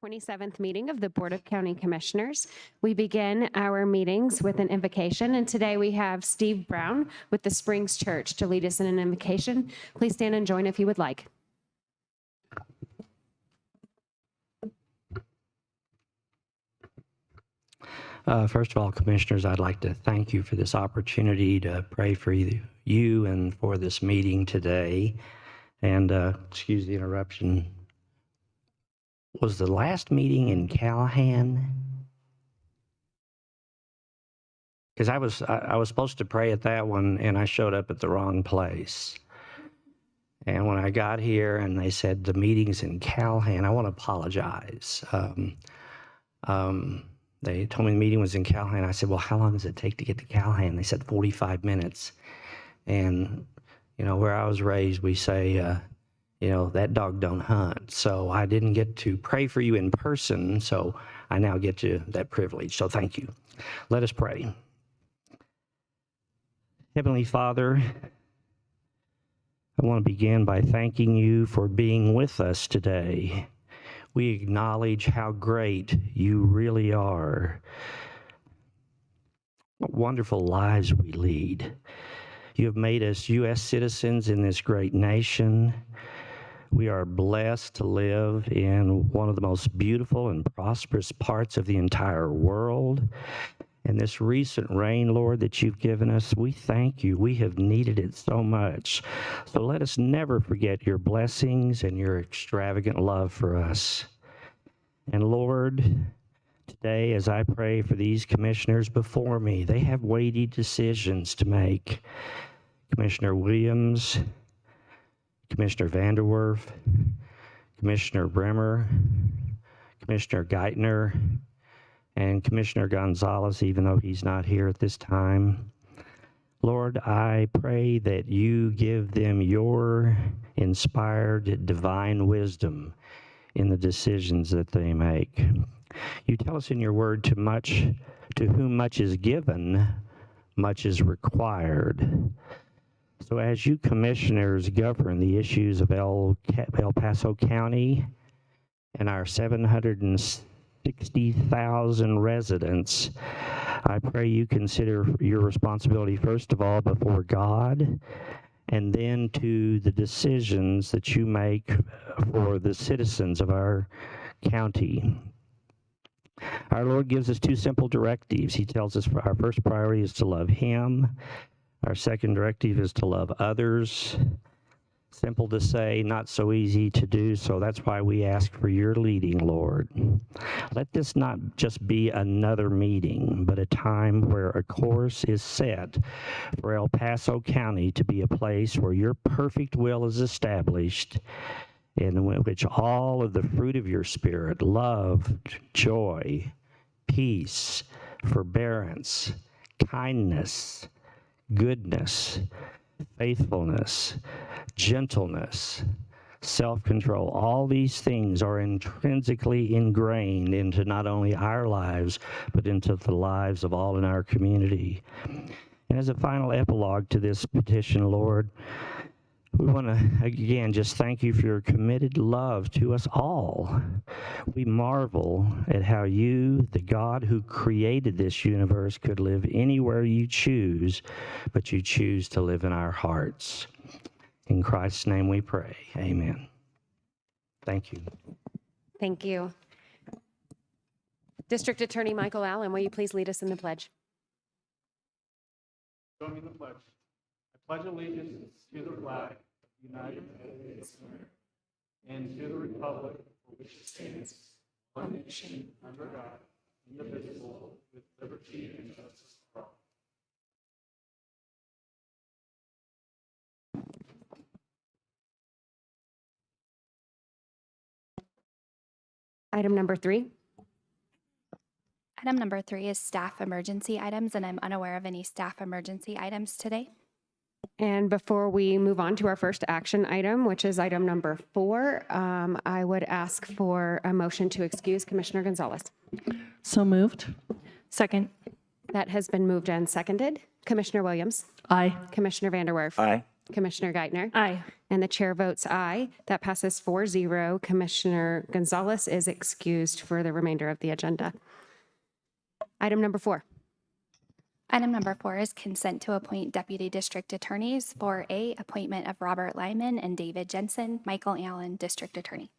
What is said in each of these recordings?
27th meeting of the Board of County Commissioners. We begin our meetings with an invocation, and today we have Steve Brown with the Springs Church to lead us in an invocation. Please stand and join if you would like. First of all, Commissioners, I'd like to thank you for this opportunity to pray for you and for this meeting today. And excuse the interruption. Was the last meeting in Callahan? Because I was supposed to pray at that one, and I showed up at the wrong place. And when I got here and they said the meeting's in Callahan, I want to apologize. They told me the meeting was in Callahan. I said, well, how long does it take to get to Callahan? They said 45 minutes. And, you know, where I was raised, we say, you know, that dog don't hunt. So I didn't get to pray for you in person, so I now get to that privilege. So thank you. Let us pray. Heavenly Father, I want to begin by thanking you for being with us today. We acknowledge how great you really are. What wonderful lives we lead. You have made us U.S. citizens in this great nation. We are blessed to live in one of the most beautiful and prosperous parts of the entire world. And this recent rain, Lord, that you've given us, we thank you. We have needed it so much. So let us never forget your blessings and your extravagant love for us. And Lord, today as I pray for these commissioners before me, they have weighty decisions to make. Commissioner Williams, Commissioner Vanderwerf, Commissioner Bremer, Commissioner Geithner, and Commissioner Gonzalez, even though he's not here at this time. Lord, I pray that you give them your inspired divine wisdom in the decisions that they make. You tell us in your word, to whom much is given, much is required. So as you commissioners govern the issues of El Paso County and our 760,000 residents, I pray you consider your responsibility, first of all, before God, and then to the decisions that you make for the citizens of our county. Our Lord gives us two simple directives. He tells us our first priority is to love him. Our second directive is to love others. Simple to say, not so easy to do, so that's why we ask for your leading, Lord. Let this not just be another meeting, but a time where a course is set for El Paso County to be a place where your perfect will is established, in which all of the fruit of your Spirit, love, joy, peace, forbearance, kindness, goodness, faithfulness, gentleness, self-control, all these things are intrinsically ingrained into not only our lives, but into the lives of all in our community. And as a final epilogue to this petition, Lord, we want to, again, just thank you for your committed love to us all. We marvel at how you, the God who created this universe, could live anywhere you choose, but you choose to live in our hearts. In Christ's name we pray. Amen. Thank you. Thank you. District Attorney Michael Allen, will you please lead us in the pledge? Join me in the pledge. I pledge allegiance to the flag of the United States of America and to the republic for which it stands, one nation, under God, indivisible, with liberty and justice for all. Item number 3. Item number 3 is staff emergency items, and I'm unaware of any staff emergency items today. And before we move on to our first action item, which is item number 4, I would ask for a motion to excuse Commissioner Gonzalez. So moved. Second. That has been moved and seconded. Commissioner Williams. Aye. Commissioner Vanderwerf. Aye. Commissioner Geithner. Aye. And the chair votes aye. That passes 4-0. Commissioner Gonzalez is excused for the remainder of the agenda. Item number 4. Item number 4 is consent to appoint deputy district attorneys. For A, appointment of Robert Lyman and David Jensen, Michael Allen, district attorney.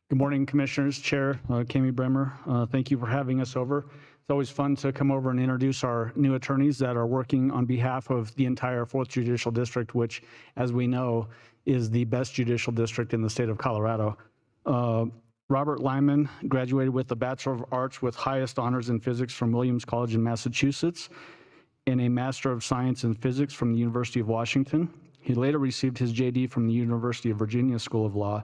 Good morning, Commissioners, Chair Kami Bremer. Thank you for having us over. It's always fun to come over and introduce our new attorneys that are working on behalf of the entire 4th Judicial District, which, as we know, is the best judicial district in the state of Colorado. Robert Lyman graduated with a Bachelor of Arts with highest honors in physics from Williams College in Massachusetts and a Master of Science in Physics from the University of Washington. He later received his JD from the University of Virginia School of Law.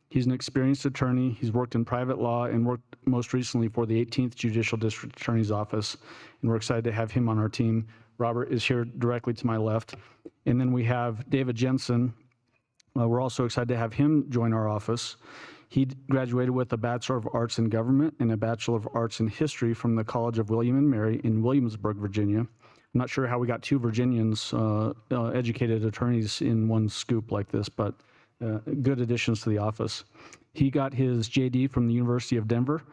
He's an experienced attorney. He's worked in private law and worked most recently for the 18th Judicial District Attorney's Office, and we're excited to have him on our team. Robert is here directly to my left. And then we have David Jensen. We're also excited to have him join our office. He graduated with a Bachelor of Arts in Government and a Bachelor of Arts in History from the College of William and Mary in Williamsburg, Virginia. I'm not sure how we got 2 Virginians educated attorneys in one scoop like this, but good additions to the office. He got his JD from the University of Denver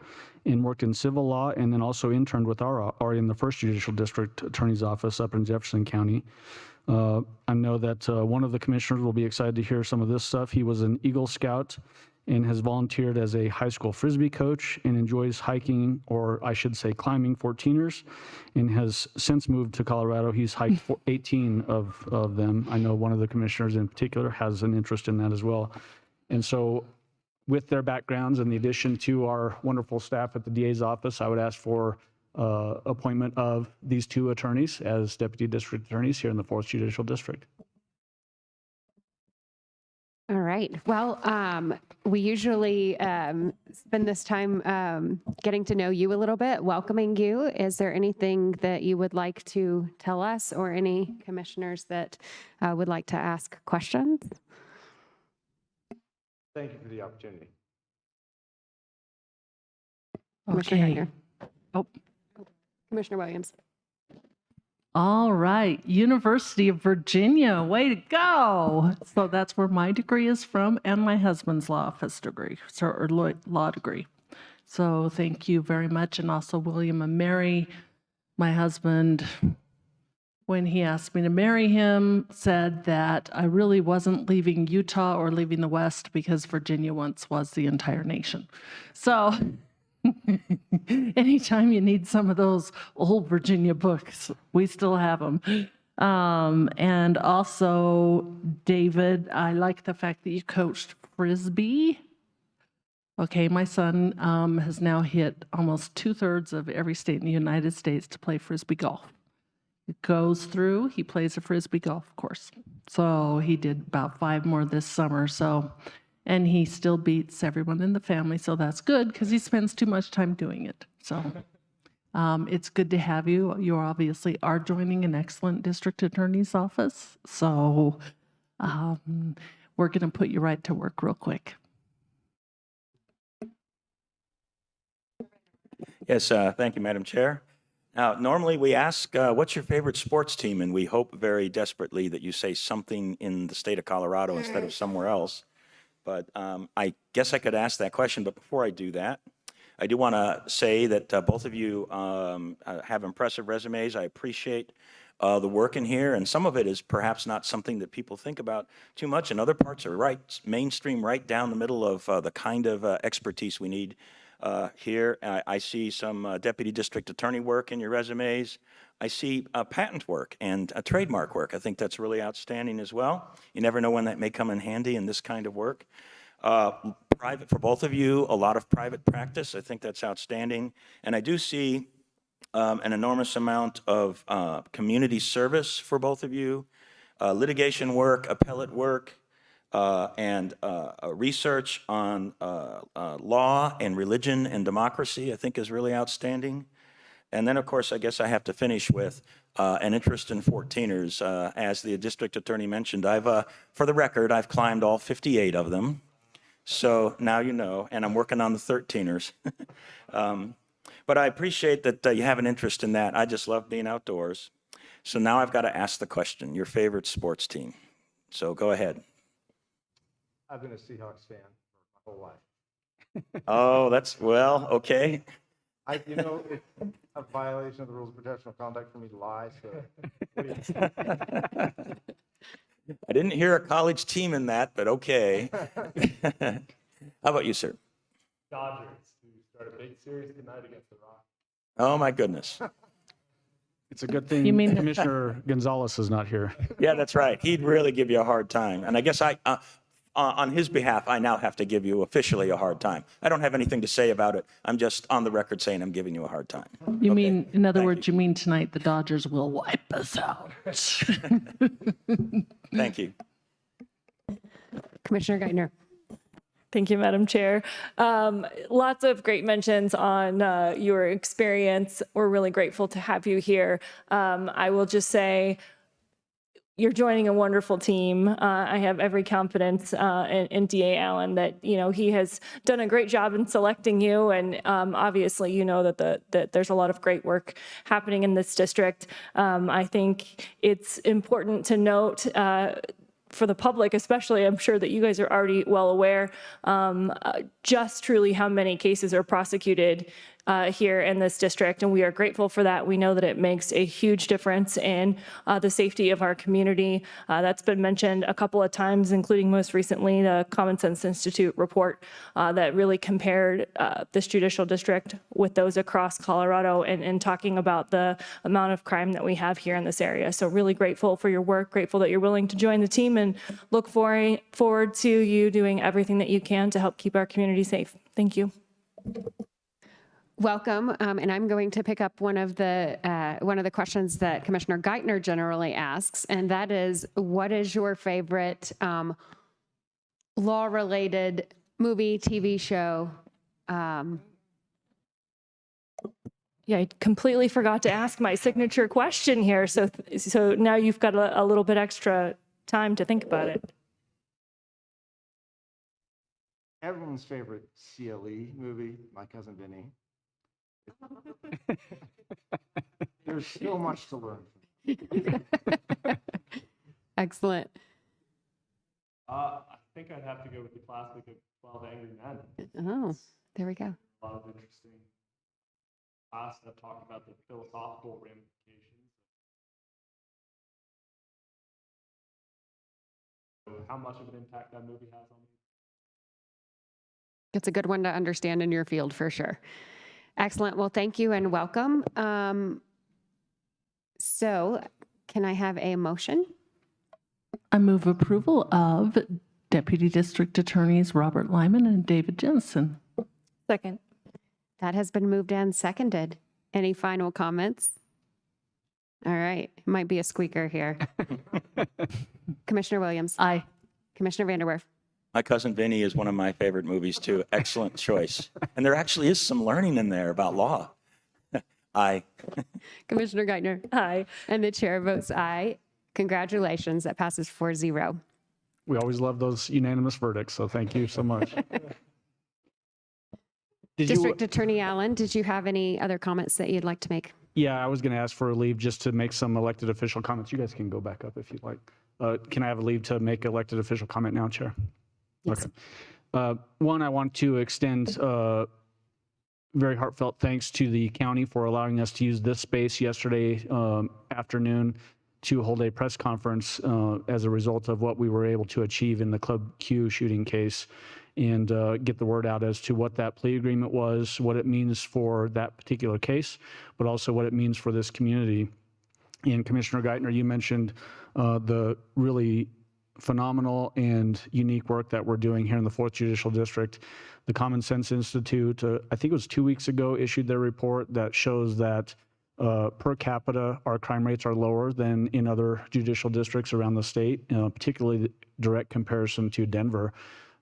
and worked in civil law, and then also interned with our in the 1st Judicial District Attorney's Office up in Jefferson County. I know that one of the commissioners will be excited to hear some of this stuff. He was an Eagle Scout and has volunteered as a high school Frisbee coach and enjoys hiking, or I should say climbing 14ers, and has since moved to Colorado. He's hiked 18 of them. I know one of the commissioners in particular has an interest in that as well. And so with their backgrounds and the addition to our wonderful staff at the DA's office, I would ask for appointment of these 2 attorneys as deputy district attorneys here in the 4th Judicial District. All right. Well, we usually spend this time getting to know you a little bit, welcoming you. Is there anything that you would like to tell us, or any commissioners that would like to ask questions? Thank you for the opportunity. Commissioner Okay. Geithner. Oh. Commissioner Williams. All right. University of Virginia. Way to go. So that's where my degree is from, and my husband's law office degree, or law degree. So thank you very much. And also William and Mary, my husband, when he asked me to marry him, said that I really wasn't leaving Utah or leaving the West, because Virginia once was the entire nation. So anytime you need some of those old Virginia books, we still have them. And also, David, I like the fact that you coached Frisbee. Okay, my son has now hit almost 2/3 of every state in the United States to play Frisbee golf. It goes through, he plays a Frisbee golf course. So he did about 5 more this summer. So, and he still beats everyone in the family. So that's good, because he spends too much time doing it. So it's good to have you. You obviously are joining an excellent district attorney's office. So we're going to put you right to work real quick. Yes, thank you, Madam Chair. Now, normally we ask, what's your favorite sports team? And we hope very desperately that you say something in the state of Colorado instead of somewhere else. But I guess I could ask that question. But before I do that, I do want to say that both of you have impressive resumes. I appreciate the work in here. And some of it is perhaps not something that people think about too much. And other parts are right mainstream, right down the middle of the kind of expertise we need here. I see some deputy district attorney work in your resumes. I see patent work and trademark work. I think that's really outstanding as well. You never know when that may come in handy in this kind of work. Private for both of you, a lot of private practice. I think that's outstanding. And I do see an enormous amount of community service for both of you, litigation work, appellate work, and research on law and religion and democracy, I think is really outstanding. And then, of course, I guess I have to finish with an interest in 14ers. As the district attorney mentioned, for the record, I've climbed all 58 of them. So now you know, and I'm working on the 13ers. But I appreciate that you have an interest in that. I just love being outdoors. So now I've got to ask the question, your favorite sports team. So go ahead. I've been a Seahawks fan for my whole life. Oh, well, okay. It's a violation of the rules of professional conduct for me to lie, so. I didn't hear a college team in that, but okay. How about you, sir? Dodgers, who start a big series tonight against the Rockies. Oh, my goodness. It's a good thing You mean- Commissioner Gonzalez is not here. Yeah, that's right. He'd really give you a hard time. And I guess on his behalf, I now have to give you officially a hard time. I don't have anything to say about it. I'm just on the record saying I'm giving you a hard time. You mean, in other words, you mean tonight the Dodgers will wipe us out? Thank you. Commissioner Geithner. Thank you, Madam Chair. Lots of great mentions on your experience. We're really grateful to have you here. I will just say, you're joining a wonderful team. I have every confidence in DA Allen that he has done a great job in selecting you, and obviously that there's a lot of great work happening in this district. I think it's important to note. For the public especially, I'm sure that you guys are already well aware, just truly how many cases are prosecuted here in this district, and we are grateful for that. We know that it makes a huge difference in the safety of our community. That's been mentioned a couple of times, including most recently the Common Sense Institute report that really compared this judicial district with those across Colorado and talking about the amount of crime that we have here in this area. So really grateful for your work, grateful that you're willing to join the team, and look forward to you doing everything that you can to help keep our community safe. Thank you. Welcome, and I'm going to pick up one of the questions that Commissioner Geithner generally asks, and that is, what is your favorite law-related movie, TV show? Yeah, I completely forgot to ask my signature question here, so now you've got a little bit extra time to think about it. Everyone's favorite CLE movie, My Cousin Vinny. There's so much to learn. Excellent. I think I'd have to go with the classic of 12 Angry Men. Oh, there we go. A lot of interesting class that talk about the philosophical ramifications. How much of an impact that movie has on me. It's a good one to understand in your field for sure. Excellent. Well, thank you and welcome. So can I have a motion? I move approval of Deputy District Attorneys Robert Lyman and David Jensen. Second. That has been moved and seconded. Any final comments? All right. It might be a squeaker here. Commissioner Williams. Aye. Commissioner Vanderwerf. My Cousin Vinny is one of my favorite movies, too. Excellent choice. And there actually is some learning in there about law. Aye. Commissioner Geithner. Aye. And the chair votes aye. Congratulations. That passes 4-0. We always love those unanimous verdicts, so thank you so much. District Attorney Allen, did you have any other comments that you'd like to make? Yeah, I was going to ask for a leave just to make some elected official comments. You guys can go back up if you'd like. Can I have a leave to make elected official comment now, Chair? Yes. Okay. One, I want to extend very heartfelt thanks to the county for allowing us to use this space yesterday afternoon to hold a press conference as a result of what we were able to achieve in the Club Q shooting case, and get the word out as to what that plea agreement was, what it means for that particular case, but also what it means for this community. And Commissioner Geithner, you mentioned the really phenomenal and unique work that we're doing here in the 4th Judicial District. The Common Sense Institute, I think it was 2 weeks ago, issued their report that shows that per capita, our crime rates are lower than in other judicial districts around the state, particularly the direct comparison to Denver.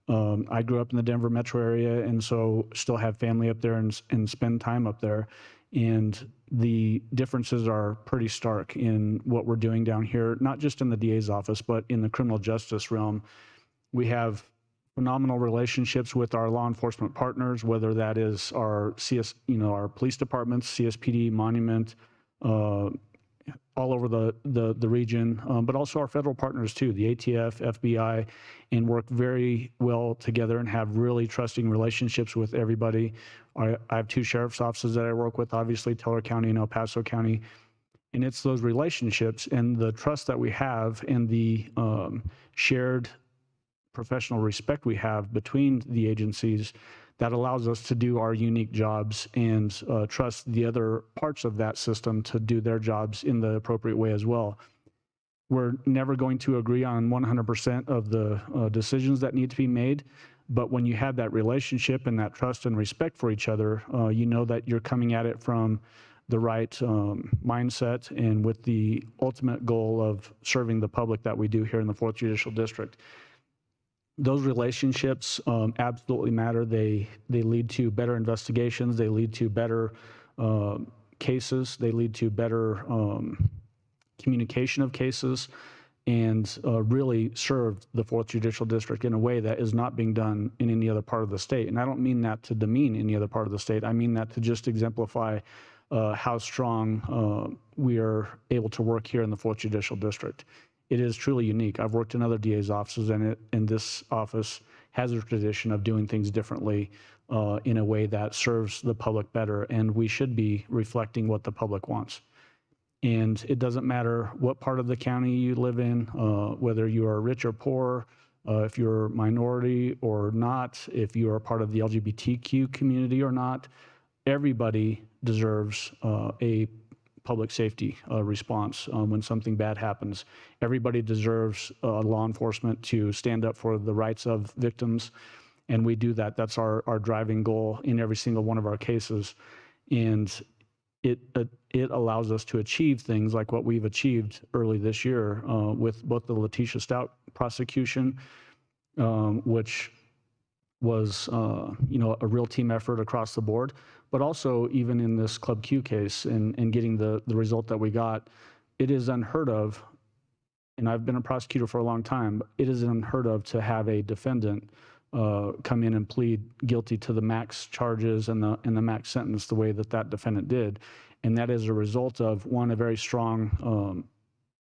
I grew up in the Denver metro area, and so still have family up there and spend time up there. And the differences are pretty stark in what we're doing down here, not just in the DA's office, but in the criminal justice realm. We have phenomenal relationships with our law enforcement partners, whether that is our our police departments, CSPD, Monument, all all over the region, but also our federal partners too, the ATF, FBI, and work very well together and have really trusting relationships with everybody. I have 2 sheriff's offices that I work with, obviously Teller County and El Paso County. And it's those relationships and the trust that we have and the shared professional respect we have between the agencies that allows us to do our unique jobs and trust the other parts of that system to do their jobs in the appropriate way as well. We're never going to agree on 100% of the decisions that need to be made, but when you have that relationship and that trust and respect for each other, you know that you're coming at it from the right mindset and with the ultimate goal of serving the public that we do here in the 4th Judicial District. Those relationships absolutely matter. They lead to better investigations. They lead to better cases. They lead to better communication of cases and really serve the 4th Judicial District in a way that is not being done in any other part of the state. And I don't mean that to demean any other part of the state. I mean that to just exemplify how strong we are able to work here in the 4th Judicial District. It is truly unique. I've worked in other DA's offices, and this office has a tradition of doing things differently in a way that serves the public better, and we should be reflecting what the public wants. And it doesn't matter what part of the county you live in, whether you are rich or poor, if you're minority or not, if you are part of the LGBTQ community or not, everybody deserves a public safety response when something bad happens. Everybody deserves law enforcement to stand up for the rights of victims, and we do that. That's our driving goal in every single one of our cases, and it allows us to achieve things like what we've achieved early this year with both the Letitia Stout prosecution, which was a real team effort across the board, but also even in this Club Q case and getting the result that we got. It is unheard of, and I've been a prosecutor for a long time, but it is unheard of to have a defendant come in and plead guilty to the max charges and the max sentence the way that defendant did. And that is a result of, one, a very strong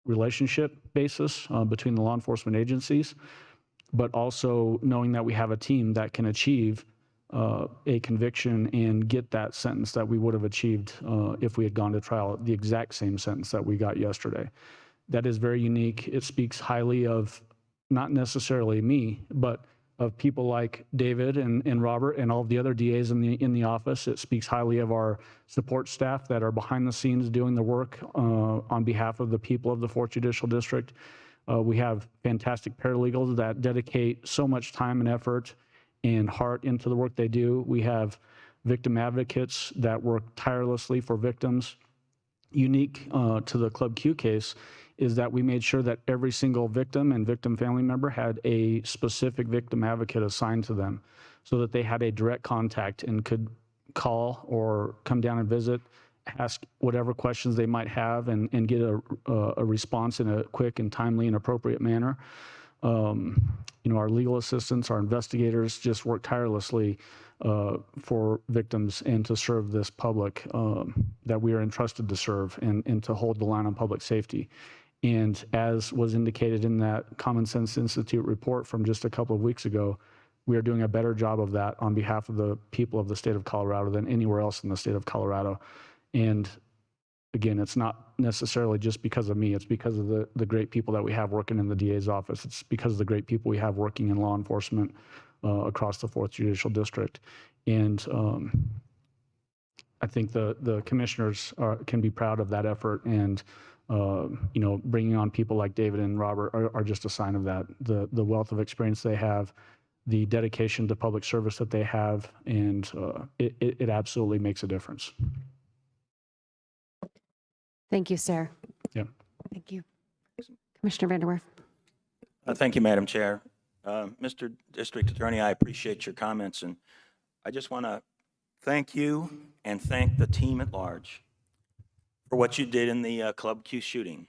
relationship basis between the law enforcement agencies, but also knowing that we have a team that can achieve a conviction and get that sentence that we would have achieved if we had gone to trial, the exact same sentence that we got yesterday. That is very unique. It speaks highly of not necessarily me, but of people like David and Robert and all of the other DAs in the office. It speaks highly of our support staff that are behind the scenes doing the work on behalf of the people of the 4th Judicial District. We have fantastic paralegals that dedicate so much time and effort and heart into the work they do. We have victim advocates that work tirelessly for victims. Unique to the Club Q case is that we made sure that every single victim and victim family member had a specific victim advocate assigned to them so that they had a direct contact and could call or come down and visit, ask whatever questions they might have and get a response in a quick and timely and appropriate manner. Our legal assistants, our investigators just work tirelessly for victims and to serve this public that we are entrusted to serve and to hold the line on public safety. And as was indicated in that Common Sense Institute report from just a couple of weeks ago, we are doing a better job of that on behalf of the people of the state of Colorado than anywhere else in the state of Colorado. And again, it's not necessarily just because of me. It's because of the great people that we have working in the DA's office. It's because of the great people we have working in law enforcement across the 4th Judicial District. And I think the commissioners can be proud of that effort. And bringing on people like David and Robert are just a sign of that. The wealth of experience they have, the dedication to public service that they have, and it absolutely makes a difference. Thank you, sir. Yeah. Thank you. Commissioner Vanderwerf. Thank you, Madam Chair. Mr. District Attorney, I appreciate your comments, and I just want to thank you and thank the team at large for what you did in the Club Q shooting.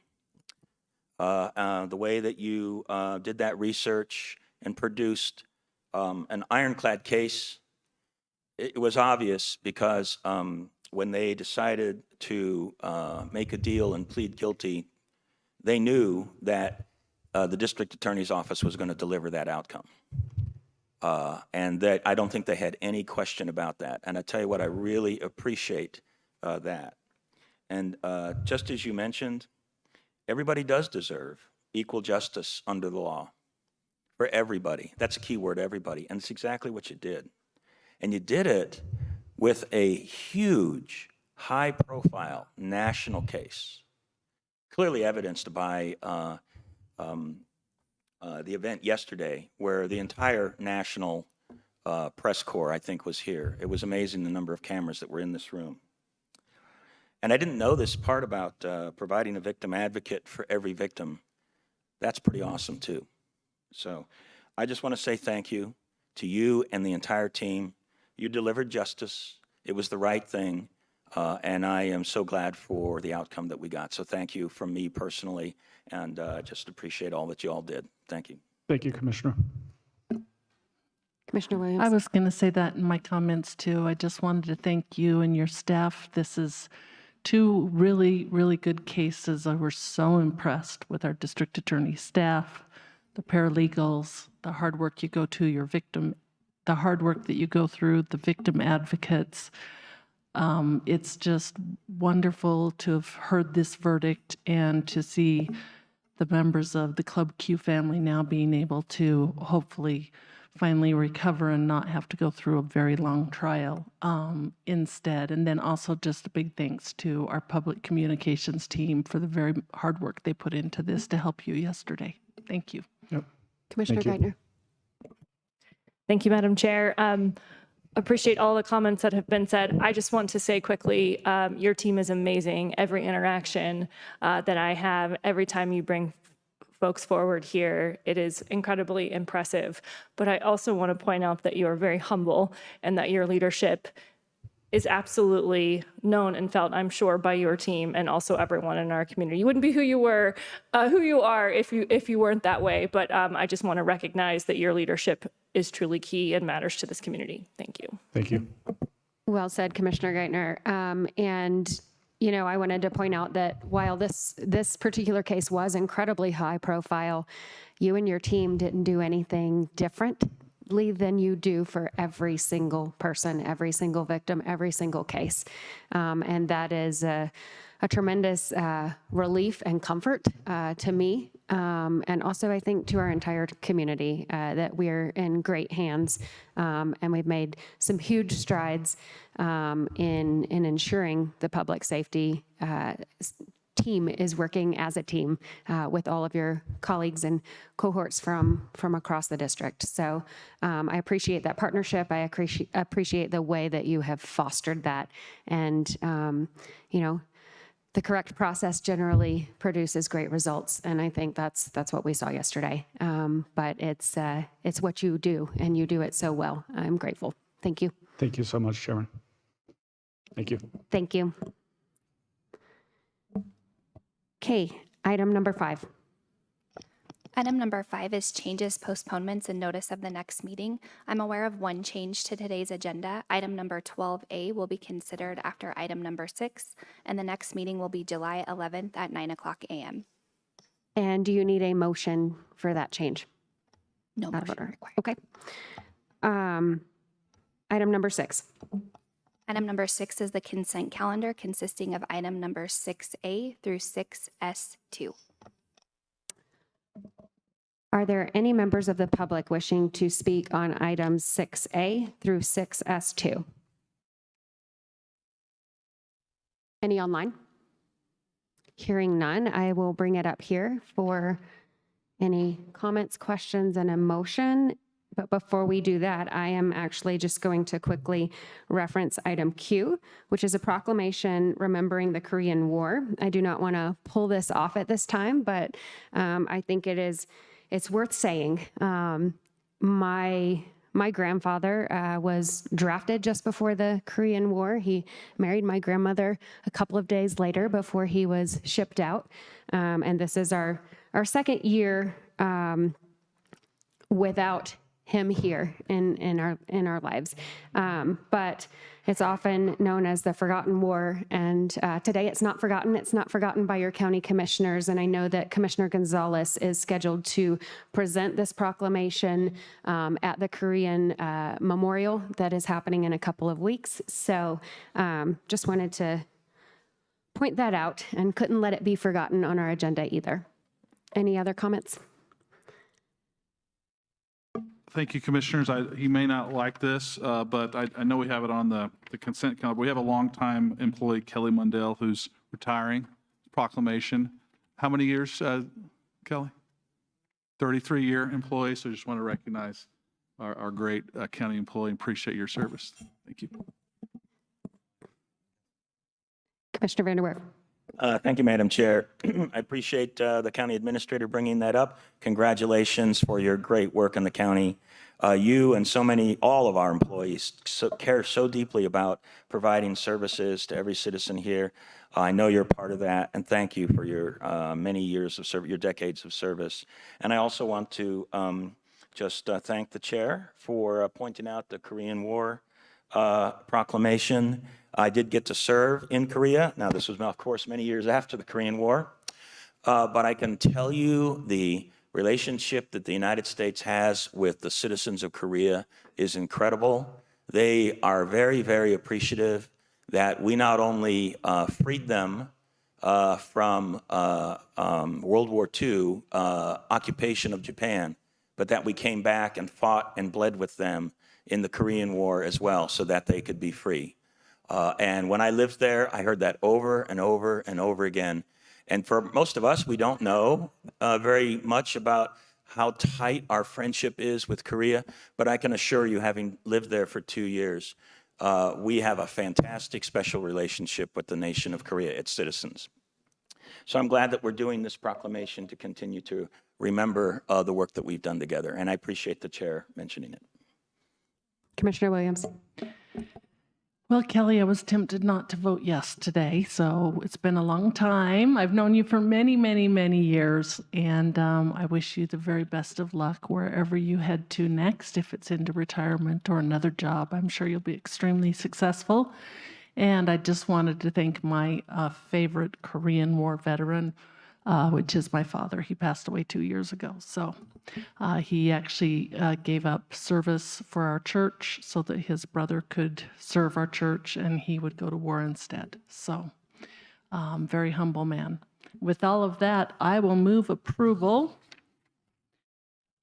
The way that you did that research and produced an ironclad case, it was obvious because when they decided to make a deal and plead guilty, they knew that the district attorney's office was going to deliver that outcome. And that I don't think they had any question about that. And I tell you what, I really appreciate that. And just as you mentioned, everybody does deserve equal justice under the law for everybody. That's a key word, everybody. And it's exactly what you did. And you did it with a huge, high-profile national case, clearly evidenced by the event yesterday, where the entire national press corps, I think, was here. It was amazing the number of cameras that were in this room. And I didn't know this part about providing a victim advocate for every victim. That's pretty awesome, too. So I just want to say thank you to you and the entire team. You delivered justice. It was the right thing. And I am so glad for the outcome that we got. So thank you from me personally, and just appreciate all that you all did. Thank you. Thank you, Commissioner. Commissioner Williams? I was going to say that in my comments too. I just wanted to thank you and your staff. This is two really, really good cases. I was so impressed with our district attorney staff, the paralegals, the hard work you go to, your victim, the hard work that you go through, the victim advocates. It's just wonderful to have heard this verdict and to see the members of the Club Q family now being able to hopefully finally recover and not have to go through a very long trial instead. And then also just a big thanks to our public communications team for the very hard work they put into this to help you yesterday. Thank you. Yep. Commissioner Thank you. Geithner? Thank you, Madam Chair. Appreciate all the comments that have been said. I just want to say quickly, your team is amazing. Every interaction that I have, every time you bring folks forward here, it is incredibly impressive. But I also want to point out that you are very humble and that your leadership is absolutely known and felt, I'm sure, by your team and also everyone in our community. You wouldn't be who you are if you weren't that way. But I just want to recognize that your leadership is truly key and matters to this community. Thank you. Thank you. Well said, Commissioner Geithner. And, you know, I wanted to point out that while this particular case was incredibly high profile, you and your team didn't do anything differently than you do for every single person, every single victim, every single case. And that is a tremendous relief and comfort to me, and also I think to our entire community, that we're in great hands, and we've made some huge strides in ensuring the public safety team is working as a team with all of your colleagues and cohorts from across the district. So I appreciate that partnership. I appreciate the way that you have fostered that. And, you know, the correct process generally produces great results. And I think that's what we saw yesterday. But it's what you do, and you do it so well. I'm grateful. Thank you. Thank you so much, Chairman. Thank you. Thank you. Okay, item number 5. Item number 5 is changes, postponements, and notice of the next meeting. I'm aware of one change to today's agenda. Item number 12A will be considered after item number 6, and the next meeting will be July 11th at 9:00 a.m. And do you need a motion for that change? No Out of motion order. required. Okay. Item number 6. Item number 6 is the consent calendar consisting of item number 6A through 6S2. Are there any members of the public wishing to speak on items 6A through 6S2? Any online? Hearing none, I will bring it up here for any comments, questions, and a motion. But before we do that, I am actually just going to quickly reference item Q, which is a proclamation remembering the Korean War. I do not want to pull this off at this time, but I think it's worth saying. My grandfather was drafted just before the Korean War. He married my grandmother a couple of days later before he was shipped out. And this is our second year without him here in our lives. But it's often known as the Forgotten War, and today it's not forgotten. It's not forgotten by your county commissioners, and I know that Commissioner Gonzalez is scheduled to present this proclamation at the Korean Memorial that is happening in a couple of weeks. So just wanted to point that out and couldn't let it be forgotten on our agenda either. Any other comments? Thank you, Commissioners. He may not like this, but I know we have it on the consent calendar. We have a longtime employee, Kelly Mundell, who's retiring. Proclamation. How many years, Kelly? 33-year employee, so just want to recognize our great county employee and appreciate your service. Thank you. Commissioner Vanderwerf. Thank you, Madam Chair. I appreciate the county administrator bringing that up. Congratulations for your great work in the county. You and all of our employees care so deeply about providing services to every citizen here. I know you're part of that, and thank you for your many years of service, your decades of service. And I also want to just thank the chair for pointing out the Korean War proclamation. I did get to serve in Korea. Now, this was, of course, many years after the Korean War, but I can tell you the relationship that the United States has with the citizens of Korea is incredible. They are very, very appreciative that we not only freed them from World War II occupation of Japan, but that we came back and fought and bled with them in the Korean War as well so that they could be free. And when I lived there, I heard that over and over and over again. And for most of us, we don't know very much about how tight our friendship is with Korea, but I can assure you, having lived there for 2 years, we have a fantastic special relationship with the nation of Korea, its citizens. So I'm glad that we're doing this proclamation to continue to remember the work that we've done together, and I appreciate the chair mentioning it. Commissioner Williams. Well, Kelly, I was tempted not to vote yes today, so it's been a long time. I've known you for many, many, many years, and I wish you the very best of luck wherever you head to next. If it's into retirement or another job, I'm sure you'll be extremely successful. And I just wanted to thank my favorite Korean War veteran, which is my father. He passed away 2 years ago. So he actually gave up service for our church so that his brother could serve our church and he would go to war instead. So very humble man. With all of that, I will move approval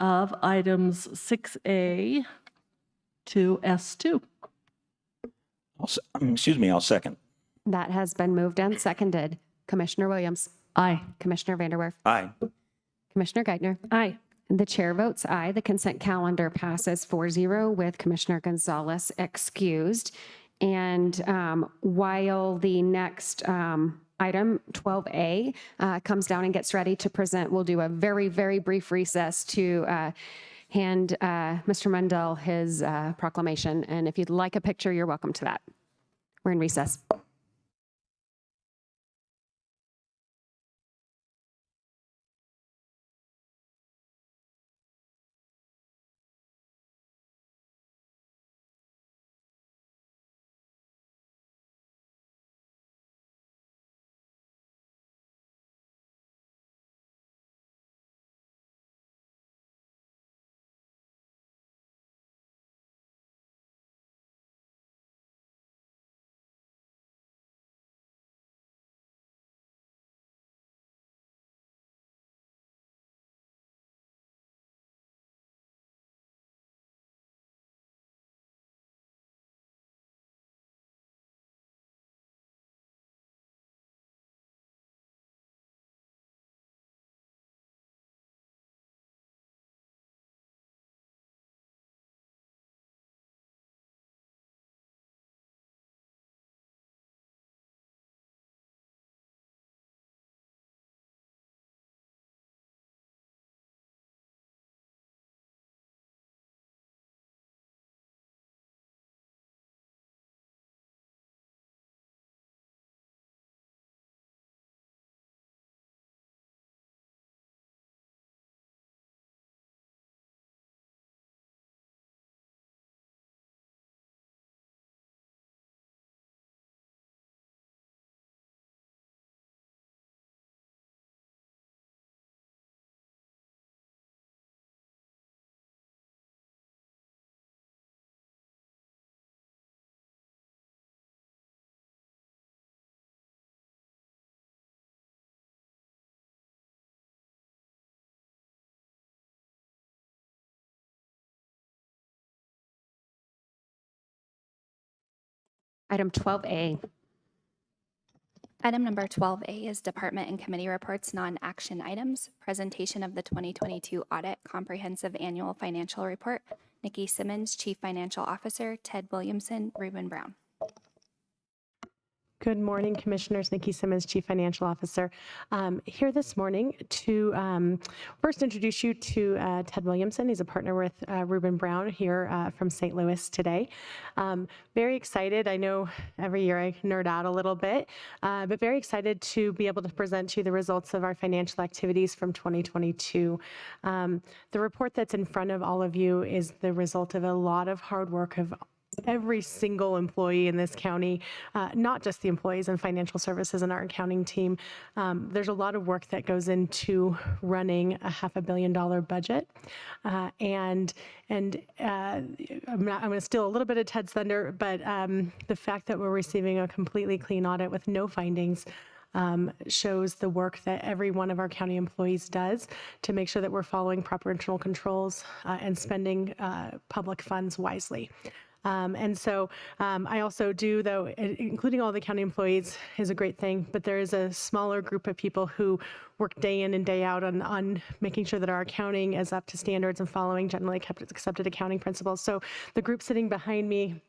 of items 6A to S2. I'll second. That has been moved and seconded. Commissioner Williams. Aye. Commissioner Vanderwerf. Aye. Commissioner Geithner. Aye. The chair votes aye. The consent calendar passes 4-0 with Commissioner Gonzalez excused. And while the next item, 12A, comes down and gets ready to present, we'll do a very, very brief recess to hand Mr. Mundell his proclamation. And if you'd like a picture, you're welcome to that. We're in recess. Item 12A. Item number 12A is department and committee reports, non-action items. Presentation of the 2022 Audit Comprehensive Annual Financial Report. Nikki Simmons, Chief Financial Officer. Ted Williamson, Reuben Brown. Good morning, Commissioners. Nikki Simmons, Chief Financial Officer. Here this morning to first introduce you to Ted Williamson. He's a partner with Reuben Brown here from St. Louis today. Very excited. I know every year I nerd out a little bit, but very excited to be able to present to you the results of our financial activities from 2022. The report that's in front of all of you is the result of a lot of hard work of every single employee in this county, not just the employees in financial services and our accounting team. There's a lot of work that goes into running a $500 million budget. I'm going to steal a little bit of Ted's thunder, but the fact that we're receiving a completely clean audit with no findings shows the work that every one of our county employees does to make sure that we're following proper internal controls and spending public funds wisely. I also do, though, including all the county employees is a great thing, but there is a smaller group of people who work day in and day out on making sure that our accounting is up to standards and following generally accepted accounting principles. So the group sitting behind me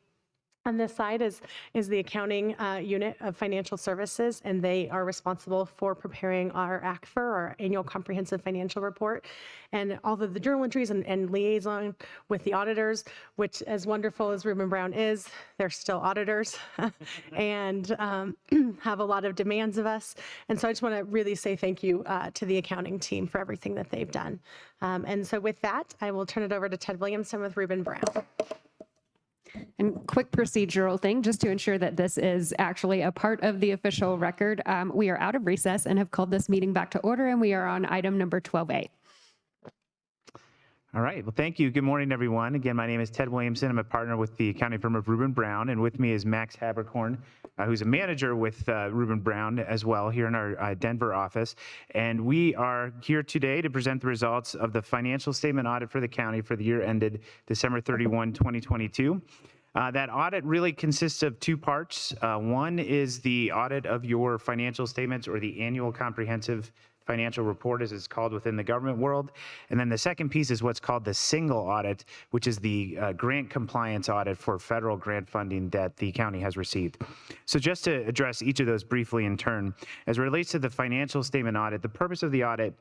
on this side is the accounting unit of financial services, and they are responsible for preparing our ACFR, our annual comprehensive financial report, and all of the journal entries and liaison with the auditors, which, as wonderful as Reuben Brown is, they're still auditors and have a lot of demands of us. And so I just want to really say thank you to the accounting team for everything that they've done. And so with that, I will turn it over to Ted Williamson with Reuben Brown. And quick procedural thing, just to ensure that this is actually a part of the official record. We are out of recess and have called this meeting back to order, and we are on item number 12A. All right. Well, thank you. Good morning, everyone. Again, my name is Ted Williamson. I'm a partner with the accounting firm of Reuben Brown, and with me is Max Haberkorn, who's a manager with Reuben Brown as well here in our Denver office. And we are here today to present the results of the financial statement audit for the county for the year ended December 31, 2022. That audit really consists of two parts. One is the audit of your financial statements, or the annual comprehensive financial report, as it's called within the government world. And then the second piece is what's called the single audit, which is the grant compliance audit for federal grant funding that the county has received. So just to address each of those briefly in turn, as it relates to the financial statement audit, the purpose of the audit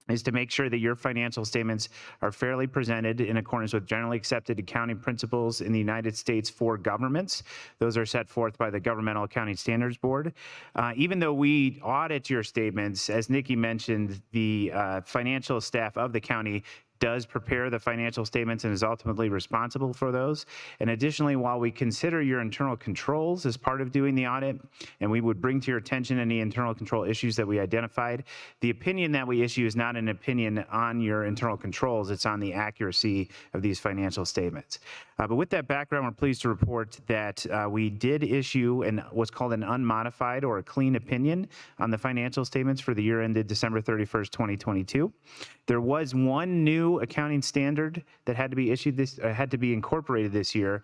is to make sure that your financial statements are fairly presented in accordance with generally accepted accounting principles in the United States for governments. Those are set forth by the Governmental Accounting Standards Board. Even though we audit your statements, as Nikki mentioned, the financial staff of the county does prepare the financial statements and is ultimately responsible for those. And additionally, while we consider your internal controls as part of doing the audit, and we would bring to your attention any internal control issues that we identified, the opinion that we issue is not an opinion on your internal controls, it's on the accuracy of these financial statements. But with that background, we're pleased to report that we did issue what's called an unmodified or a clean opinion on the financial statements for the year ended December 31st, 2022. There was one new accounting standard that had to be issued had to be incorporated this year,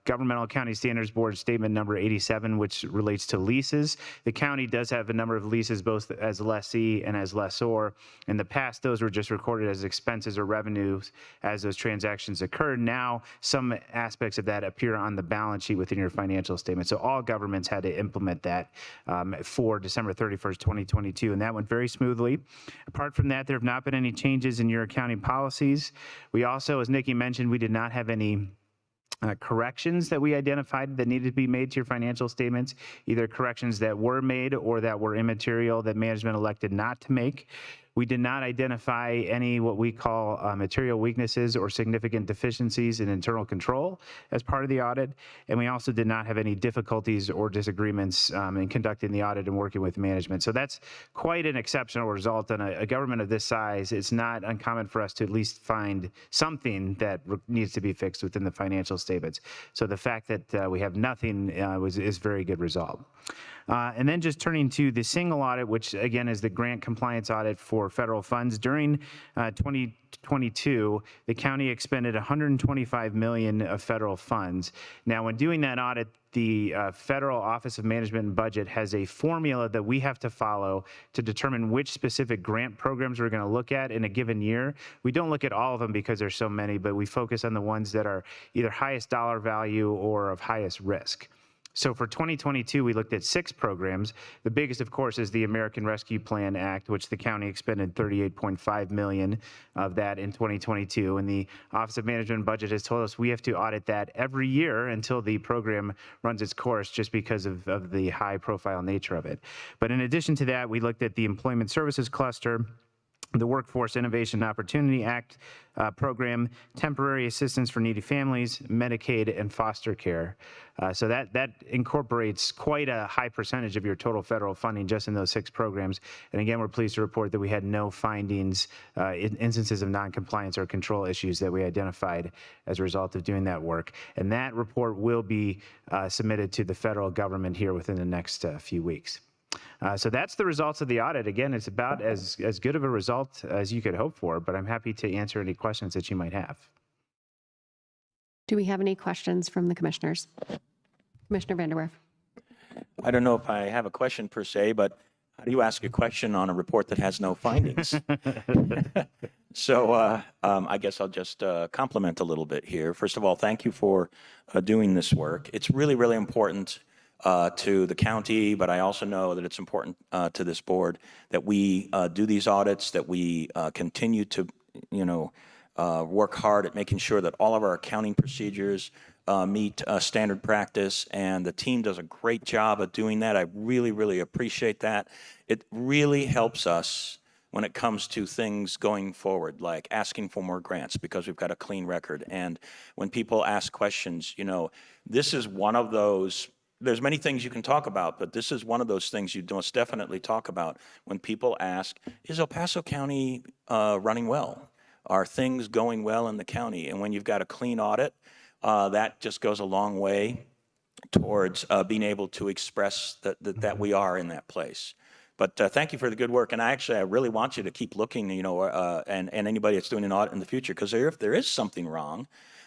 Governmental Accounting Standards Board Statement Number 87, which relates to leases. The county does have a number of leases, both as lessee and as lessor. In the past, those were just recorded as expenses or revenues as those transactions occurred. Now, some aspects of that appear on the balance sheet within your financial statement. So all governments had to implement that for December 31st, 2022, and that went very smoothly. Apart from that, there have not been any changes in your accounting policies. We also, as Nikki mentioned, we did not have any corrections that we identified that needed to be made to your financial statements, either corrections that were made or that were immaterial that management elected not to make. We did not identify any what we call material weaknesses or significant deficiencies in internal control as part of the audit. And we also did not have any difficulties or disagreements in conducting the audit and working with management. So that's quite an exceptional result. On a government of this size, it's not uncommon for us to at least find something that needs to be fixed within the financial statements. So the fact that we have nothing is very good result. And then just turning to the single audit, which again is the grant compliance audit for federal funds. During 2022, the county expended $125 million of federal funds. Now, when doing that audit, the Federal Office of Management and Budget has a formula that we have to follow to determine which specific grant programs we're going to look at in a given year. We don't look at all of them because there's so many, but we focus on the ones that are either highest dollar value or of highest risk. So for 2022, we looked at 6 programs. The biggest, of course, is the American Rescue Plan Act, which the county expended $38.5 million of that in 2022. And the Office of Management and Budget has told us we have to audit that every year until the program runs its course, just because of the high-profile nature of it. But in addition to that, we looked at the Employment Services Cluster, the Workforce Innovation and Opportunity Act program, temporary assistance for needy families, Medicaid, and foster care. So that incorporates quite a high percentage of your total federal funding just in those 6 programs. And again, we're pleased to report that we had no findings, instances of noncompliance or control issues that we identified as a result of doing that work. And that report will be submitted to the federal government here within the next few weeks. So that's the results of the audit. Again, it's about as good of a result as you could hope for, but I'm happy to answer any questions that you might have. Do we have any questions from the commissioners? Commissioner Vanderwerf. I don't know if I have a question per se, but how do you ask a question on a report that has no findings? So I guess I'll just compliment a little bit here. First of all, thank you for doing this work. It's really, really important to the county, but I also know that it's important to this board that we do these audits, that we continue to, work hard at making sure that all of our accounting procedures meet standard practice, and the team does a great job of doing that. I really, really appreciate that. It really helps us when it comes to things going forward, like asking for more grants because we've got a clean record. And when people ask questions, this is one of those. There's many things you can talk about, but this is one of those things you most definitely talk about when people ask, is El Paso County running well? Are things going well in the county? And when you've got a clean audit, that just goes a long way towards being able to express that we are in that place. But thank you for the good work. And I really want you to keep looking, and anybody that's doing an audit in the future, because if there is something wrong,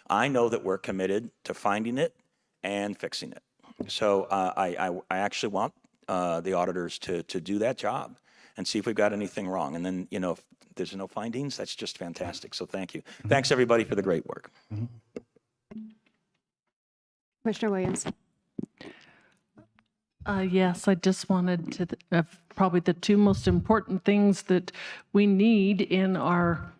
I know that we're committed to finding it and fixing it. So I actually want the auditors to do that job and see if we've got anything wrong. And then, if there's no findings, that's just fantastic. So thank you. Thanks, everybody, for the great work. Commissioner Williams. Yes, I just wanted to, probably the 2 most important things that we need in our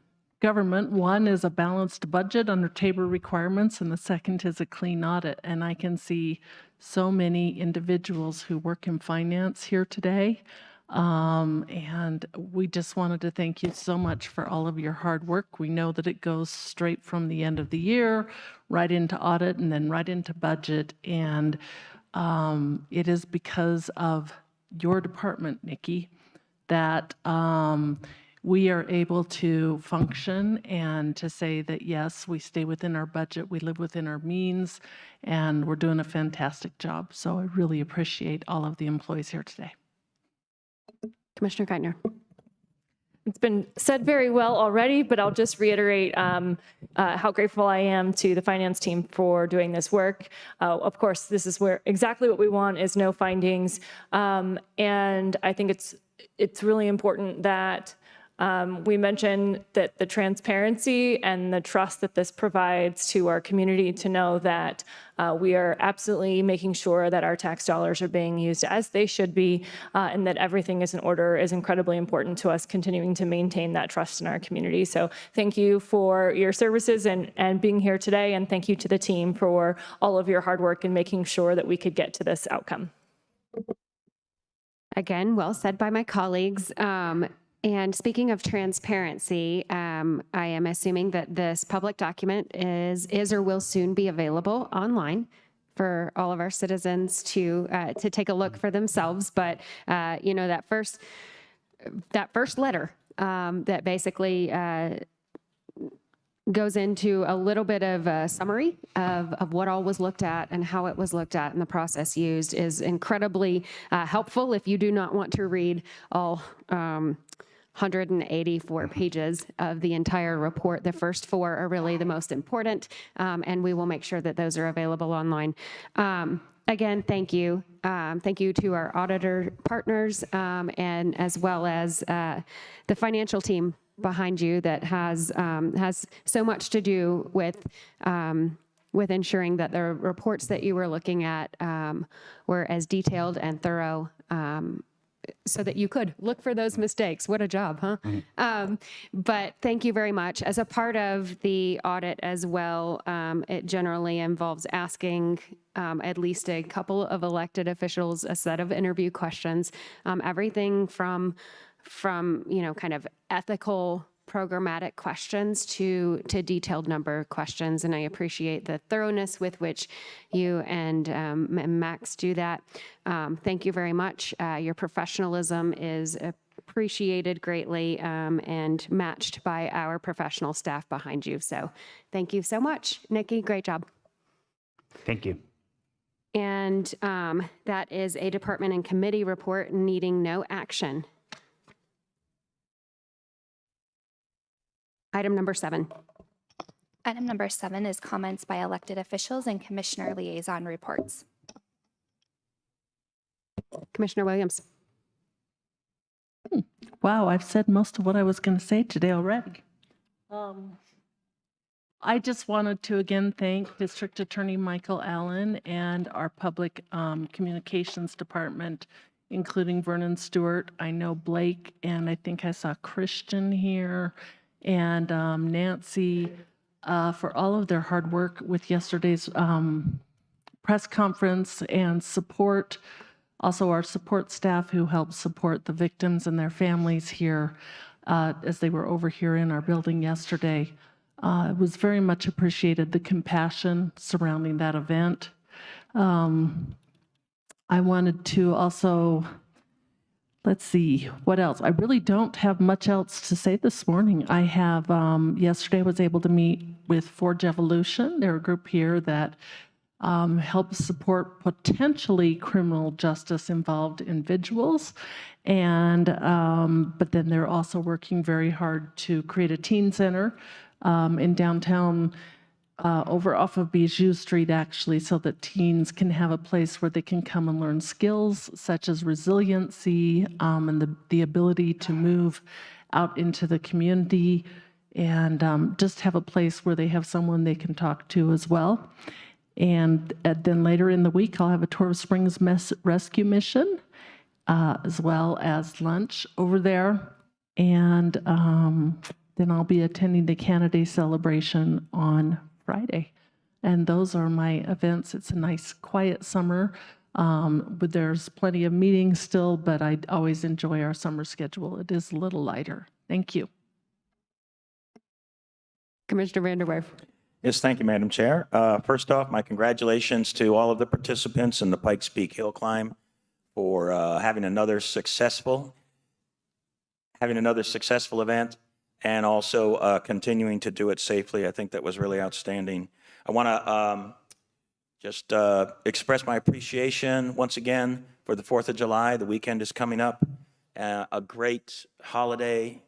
government. One is a balanced budget under Tabor requirements, and the second is a clean audit. And I can see so many individuals who work in finance here today. And we just wanted to thank you so much for all of your hard work. We know that it goes straight from the end of the year, right into audit, and then right into budget. And it is because of your department, Nikki, that we are able to function and to say that, yes, we stay within our budget, we live within our means, and we're doing a fantastic job. So I really appreciate all of the employees here today. Commissioner Geithner. It's been said very well already, but I'll just reiterate how grateful I am to the finance team for doing this work. Of course, this is where exactly what we want is no findings. And I think it's really important that we mention that the transparency and the trust that this provides to our community to know that we are absolutely making sure that our tax dollars are being used as they should be, and that everything is in order is incredibly important to us continuing to maintain that trust in our community. So thank you for your services and being here today, and thank you to the team for all of your hard work in making sure that we could get to this outcome. Again, well said by my colleagues. And speaking of transparency, I am assuming that this public document is or will soon be available online for all of our citizens to take a look for themselves. But that first letter that basically goes into a little bit of a summary of what all was looked at and how it was looked at and the process used is incredibly helpful if you do not want to read all 184 pages of the entire report. The first 4 are really the most important, and we will make sure that those are available online. Again, thank you. Thank you to our auditor partners and as well as the financial team behind you that has so much to do with ensuring that the reports that you were looking at were as detailed and thorough so that you could look for those mistakes. What a job, huh? But thank you very much. As a part of the audit as well, it generally involves asking at least a couple of elected officials a set of interview questions, everything from kind of ethical programmatic questions to detailed number questions. And I appreciate the thoroughness with which you and Max do that. Thank you very much. Your professionalism is appreciated greatly and matched by our professional staff behind you. So thank you so much. Nikki, great job. Thank you. And that is a department and committee report needing no action. Item number 7. Item number 7 is comments by elected officials and commissioner liaison reports. Commissioner Williams. Wow, I've said most of what I was going to say today already. I just wanted to again thank District Attorney Michael Allen and our Public Communications Department, including Vernon Stewart. I know Blake, and I think I saw Christian here, and Nancy, for all of their hard work with yesterday's press conference and support. Also, our support staff who helped support the victims and their families here as they were over here in our building yesterday. It was very much appreciated, the compassion surrounding that event. I wanted to also, let's see, what else? I really don't have much else to say this morning. I have, yesterday I was able to meet with Forge Evolution. They're a group here that helps support potentially criminal justice involved individuals. And, but then they're also working very hard to create a teen center in downtown over off of Bijou Street, actually, so that teens can have a place where they can come and learn skills such as resiliency and the ability to move out into the community and just have a place where they have someone they can talk to as well. And then later in the week, I'll have a tour of Springs Rescue Mission, as well as lunch over there. And then I'll be attending the Canada Day celebration on Friday. And those are my events. It's a nice, quiet summer. But there's plenty of meetings still, but I always enjoy our summer schedule. It is a little lighter. Thank you. Commissioner Vanderwerf. Yes, thank you, Madam Chair. First off, my congratulations to all of the participants in the Pikes Peak Hill Climb for having another successful event and also continuing to do it safely. I think that was really outstanding. I want to just express my appreciation once again for the 4th of July. The weekend is coming up. A great holiday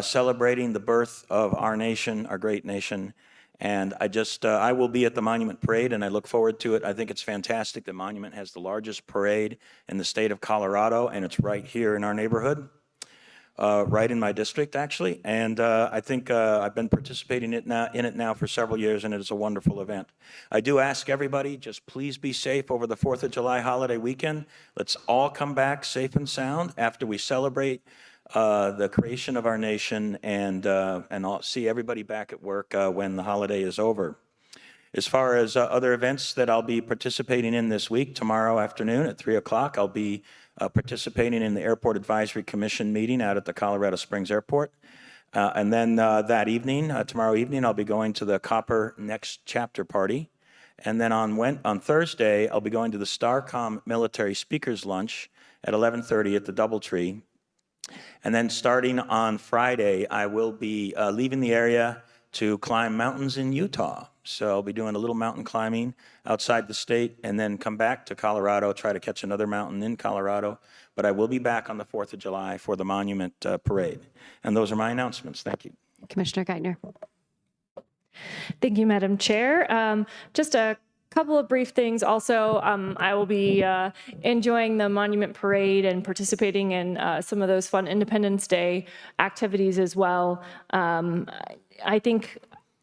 celebrating the birth of our nation, our great nation. And I will be at the Monument Parade, and I look forward to it. I think it's fantastic. The Monument has the largest parade in the state of Colorado, and it's right here in our neighborhood, right in my district, actually. And I think I've been participating in it now for several years, and it is a wonderful event. I do ask everybody, just please be safe over the 4th of July holiday weekend. Let's all come back safe and sound after we celebrate the creation of our nation, and I'll see everybody back at work when the holiday is over. As far as other events that I'll be participating in this week, tomorrow afternoon at 3 o'clock, I'll be participating in the Airport Advisory Commission meeting out at the Colorado Springs Airport. And then that evening, tomorrow evening, I'll be going to the Copper Next Chapter Party. And then on Thursday, I'll be going to the STARCOM Military Speakers Lunch at 11:30 at the DoubleTree. And then starting on Friday, I will be leaving the area to climb mountains in Utah. So I'll be doing a little mountain climbing outside the state and then come back to Colorado, try to catch another mountain in Colorado. But I will be back on the 4th of July for the Monument Parade. And those are my announcements. Thank you. Commissioner Geithner. Thank you, Madam Chair. Just a couple of brief things. Also, I will be enjoying the Monument Parade and participating in some of those fun Independence Day activities as well. I think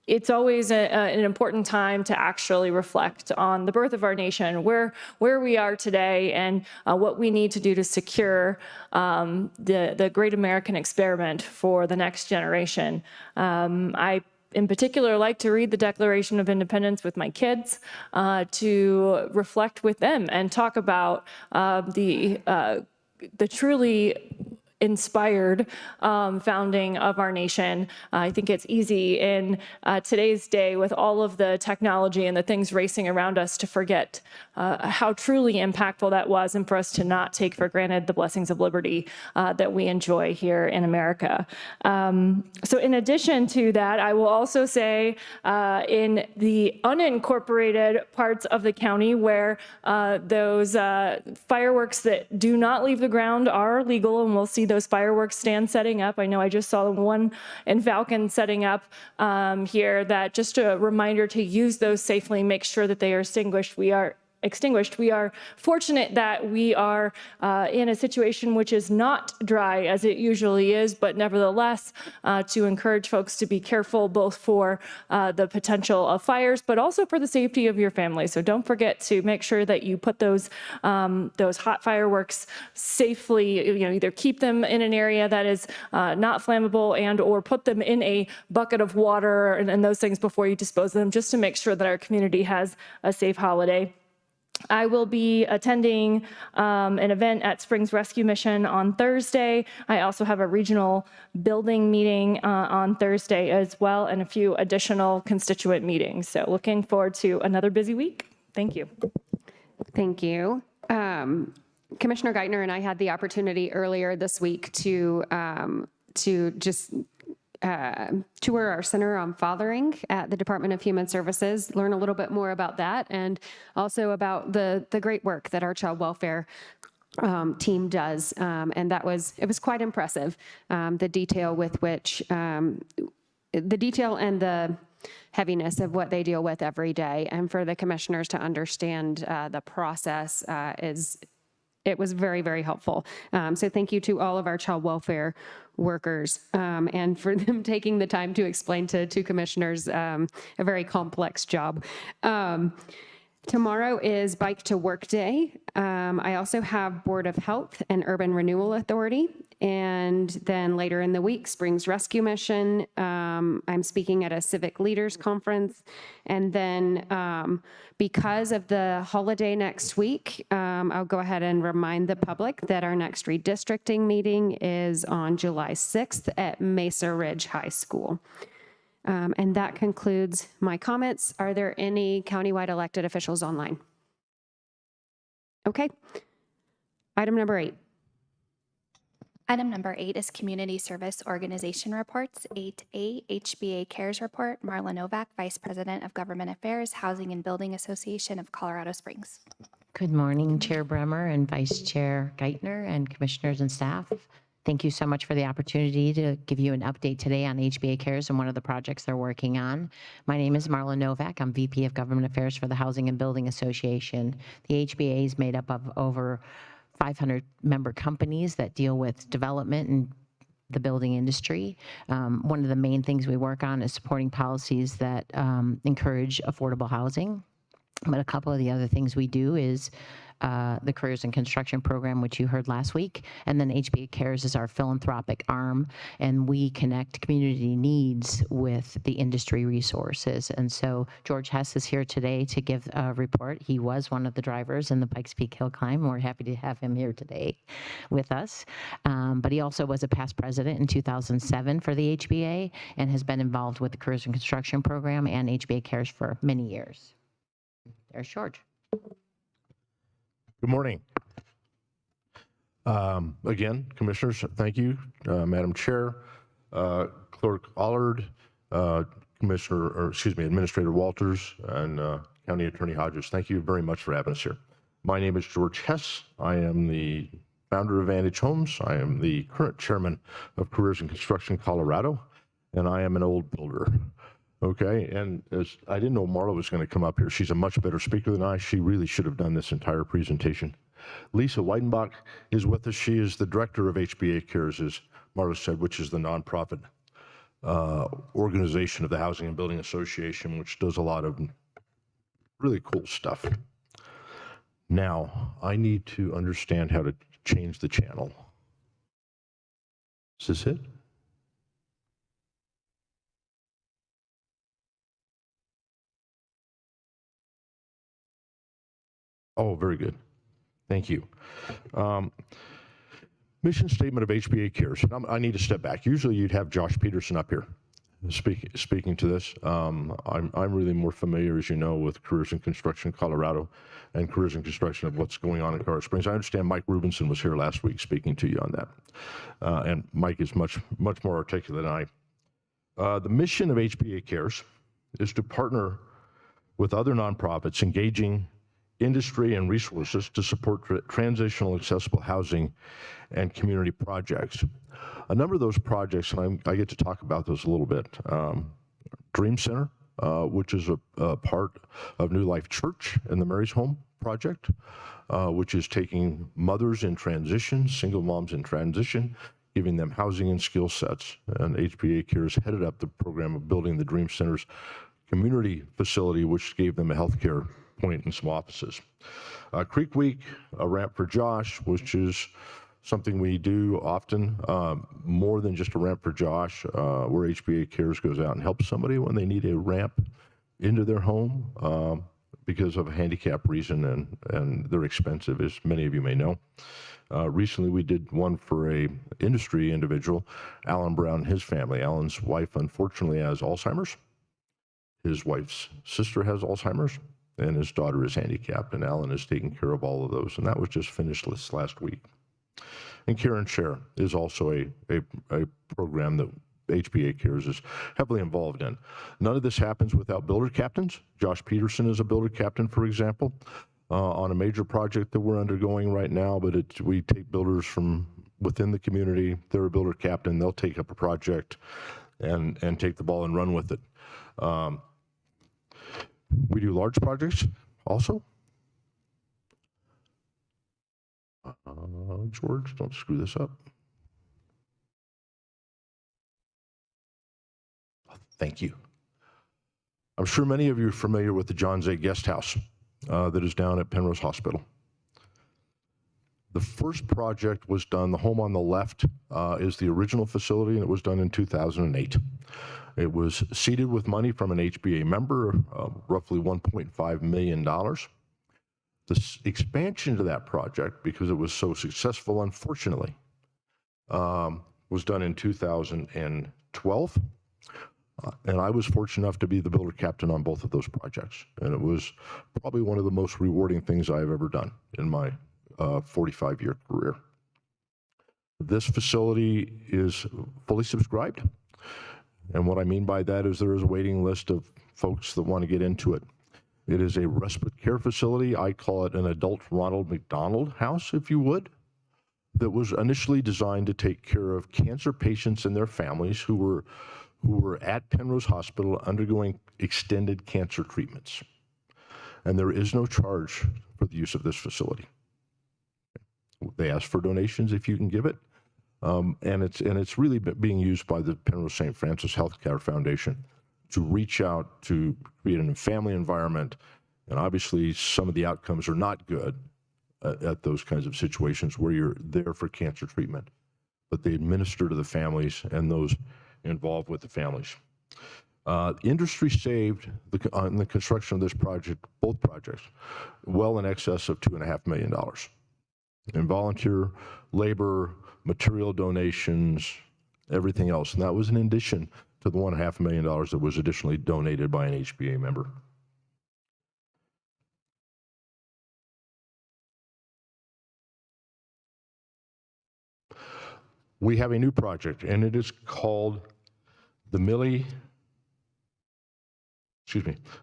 it's always an important time to actually reflect on the birth of our nation, where we are today, and what we need to do to secure the great American experiment for the next generation. I in particular like to read the Declaration of Independence with my kids to reflect with them and talk about the truly inspired founding of our nation. I think it's easy in today's day with all of the technology and the things racing around us to forget how truly impactful that was, and for us to not take for granted the blessings of liberty that we enjoy here in America. So in addition to that, I will also say in the unincorporated parts of the county where those fireworks that do not leave the ground are legal, and we'll see those fireworks stands setting up. I know I just saw one in Falcon setting up here, that just a reminder to use those safely, make sure that they are extinguished. We are fortunate that we are in a situation which is not dry as it usually is, but nevertheless to encourage folks to be careful, both for the potential of fires, but also for the safety of your family. So don't forget to make sure that you put those hot fireworks safely, either keep them in an area that is not flammable or put them in a bucket of water and those things before you dispose of them, just to make sure that our community has a safe holiday. I will be attending an event at Springs Rescue Mission on Thursday. I also have a regional building meeting on Thursday as well, and a few additional constituent meetings. So looking forward to another busy week. Thank you. Thank you. Commissioner Geithner and I had the opportunity earlier this week to just tour our Center on Fathering at the Department of Human Services, learn a little bit more about that, and also about the great work that our child welfare team does. And it was quite impressive, the detail with which, the detail and the heaviness of what they deal with every day. And for the commissioners to understand the process it was very, very helpful. So thank you to all of our child welfare workers and for them taking the time to explain to two commissioners a very complex job. Tomorrow is Bike to Work Day. I also have Board of Health and Urban Renewal Authority. And then later in the week, Springs Rescue Mission. I'm speaking at a civic leaders conference. And then because of the holiday next week, I'll go ahead and remind the public that our next redistricting meeting is on July 6th at Mesa Ridge High School. And that concludes my comments. Are there any countywide elected officials online? Okay. Item number 8. Item number 8 is Community Service Organization Reports. 8A, HBA Cares Report. Marla Novak, Vice President of Government Affairs, Housing and Building Association of Colorado Springs. Good morning, Chair Bremer and Vice Chair Geithner and commissioners and staff. Thank you so much for the opportunity to give you an update today on HBA Cares and one of the projects they're working on. My name is Marla Novak. I'm VP of Government Affairs for the Housing and Building Association. The HBA is made up of over 500 member companies that deal with development and the building industry. One of the main things we work on is supporting policies that encourage affordable housing. But a couple of the other things we do is the Careers in Construction program, which you heard last week, and then HBA Cares is our philanthropic arm, and we connect community needs with the industry resources. And so George Hess is here today to give a report. He was one of the drivers in the Pikes Peak Hill Climb. We're happy to have him here today with us. But he also was a past president in 2007 for the HBA and has been involved with the Careers in Construction program and HBA Cares for many years. There's George. Good morning. Again, commissioners, thank you. Madam Chair, Clerk Allard, Administrator Walters, and County Attorney Hodges, thank you very much for having us here. My name is George Hess. I am the founder of Vantage Homes. I am the current chairman of Careers in Construction Colorado, and I am an old builder. Okay, and as I didn't know Marla was going to come up here. She's a much better speaker than I. She really should have done this entire presentation. Lisa Weidenbach is with us. She is the director of HBA Cares, as Marla said, which is the nonprofit organization of the Housing and Building Association, which does a lot of really cool stuff. Now, I need to understand how to change the channel. Is this it? Oh, very good. Thank you. Mission statement of HBA Cares. I need to step back. Usually you'd have Josh Peterson up here speaking to this. I'm really more familiar, as you know, with Careers in Construction Colorado and Careers in Construction of what's going on in Colorado Springs. I understand Mike Rubinson was here last week speaking to you on that. And Mike is much more articulate than I. The mission of HBA Cares is to partner with other nonprofits engaging industry and resources to support transitional accessible housing and community projects. A number of those projects, and I get to talk about those a little bit. Dream Center, which is a part of New Life Church and the Mary's Home Project, which is taking mothers in transition, single moms in transition, giving them housing and skill sets. And HBA Cares headed up the program of building the Dream Center's community facility, which gave them a healthcare point and some offices. Creek Week, a ramp for Josh, which is something we do often, more than just a ramp for Josh, where HBA Cares goes out and helps somebody when they need a ramp into their home because of a handicap reason, and they're expensive, as many of you may know. Recently, we did one for a industry individual, Alan Brown and his family. Alan's wife, unfortunately, has Alzheimer's. His wife's sister has Alzheimer's, and his daughter is handicapped, and Alan is taking care of all of those, and that was just finished this last week. And Care and Share is also a program that HBA Cares is heavily involved in. None of this happens without builder captains. Josh Peterson is a builder captain, for example, on a major project that we're undergoing right now, but we take builders from within the community. They're a builder captain. They'll take up a project and take the ball and run with it. We do large projects also. George, don't screw this up. Thank you. I'm sure many of you are familiar with the John Zay Guest House that is down at Penrose Hospital. The first project was done, the home on the left is the original facility, and it was done in 2008. It was seeded with money from an HBA member, roughly $1.5 million. The expansion to that project, because it was so successful, unfortunately, was done in 2012. And I was fortunate enough to be the builder captain on both of those projects. And it was probably one of the most rewarding things I've ever done in my 45-year career. This facility is fully subscribed. And what I mean by that is there is a waiting list of folks that want to get into it. It is a respite care facility. I call it an adult Ronald McDonald House, if you would, that was initially designed to take care of cancer patients and their families who were at Penrose Hospital undergoing extended cancer treatments. And there is no charge for the use of this facility. They ask for donations if you can give it. And it's really being used by the Penrose St. Francis Healthcare Foundation to reach out to create a family environment. And obviously some of the outcomes are not good at those kinds of situations where you're there for cancer treatment, but they administer to the families and those involved with the families. Industry saved in the construction of this project, both projects, well in excess of $2.5 million. In volunteer labor, material donations, everything else. And that was in addition to the $1.5 million that was additionally donated by an HBA member. We have a new project, and it is called the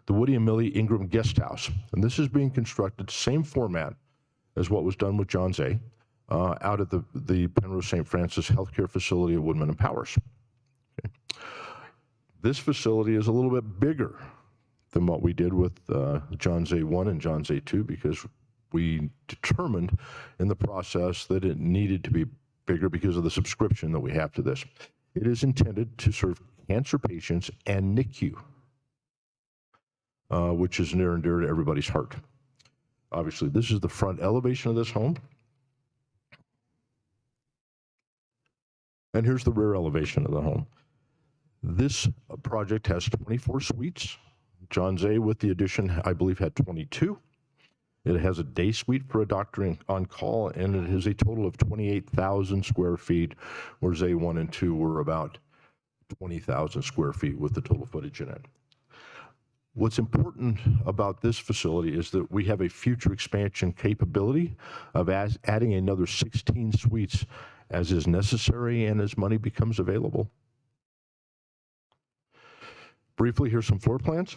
Woody and Millie Ingram Guest House. And this is being constructed, same format as what was done with John Zay, out at the Penrose St. Francis Healthcare Facility at Woodman and Powers. Okay. This facility is a little bit bigger than what we did with John Zay 1 and John Zay 2 because we determined in the process that it needed to be bigger because of the subscription that we have to this. It is intended to serve cancer patients and NICU, which is near and dear to everybody's heart. Obviously, this is the front elevation of this home. And here's the rear elevation of the home. This project has 24 suites. John Zay, with the addition, I believe, had 22. It has a day suite for a doctor on call, and it has a total of 28,000 square feet, where Zay 1 and 2 were about 20,000 square feet with the total footage in it. What's important about this facility is that we have a future expansion capability of adding another 16 suites as is necessary and as money becomes available. Briefly, here's some floor plans.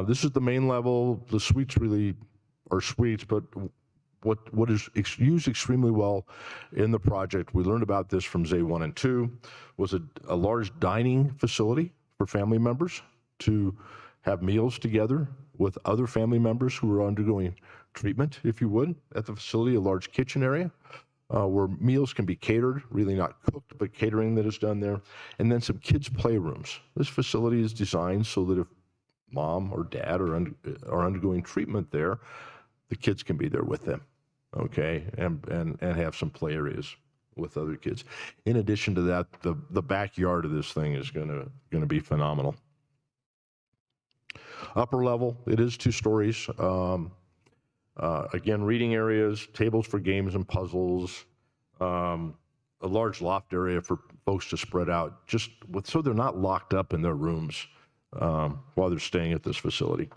This is the main level. The suites really are suites, but what is used extremely well in the project, we learned about this from Zay 1 and 2, was a large dining facility for family members to have meals together with other family members who are undergoing treatment, if you would, at the facility, a large kitchen area where meals can be catered, really not cooked, but catering that is done there, and then some kids' playrooms. This facility is designed so that if mom or dad are undergoing treatment there, the kids can be there with them, okay, and have some play areas with other kids. In addition to that, the backyard of this thing is gonna be phenomenal. Upper level, it is 2 stories. Again, reading areas, tables for games and puzzles, a large loft area for folks to spread out, so they're not locked up in their rooms while they're staying at this facility.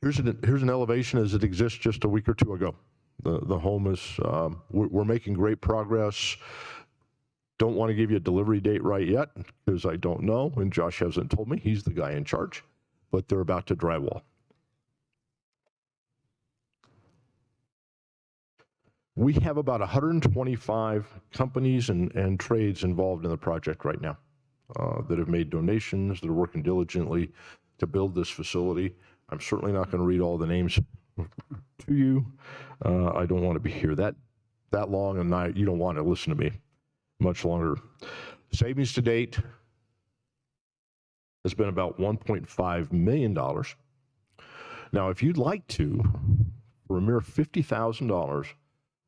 Here's an elevation as it exists just a week or 2 ago. The home is, we're making great progress. Don't want to give you a delivery date right yet because I don't know, and Josh hasn't told me. He's the guy in charge, but they're about to drywall. We have about 125 companies and trades involved in the project right now that have made donations, that are working diligently to build this facility. I'm certainly not going to read all the names to you. I don't want to be here that long, and you don't want to listen to me much longer. Savings to date has been about $1.5 million. Now, if you'd like to, for a mere $50,000,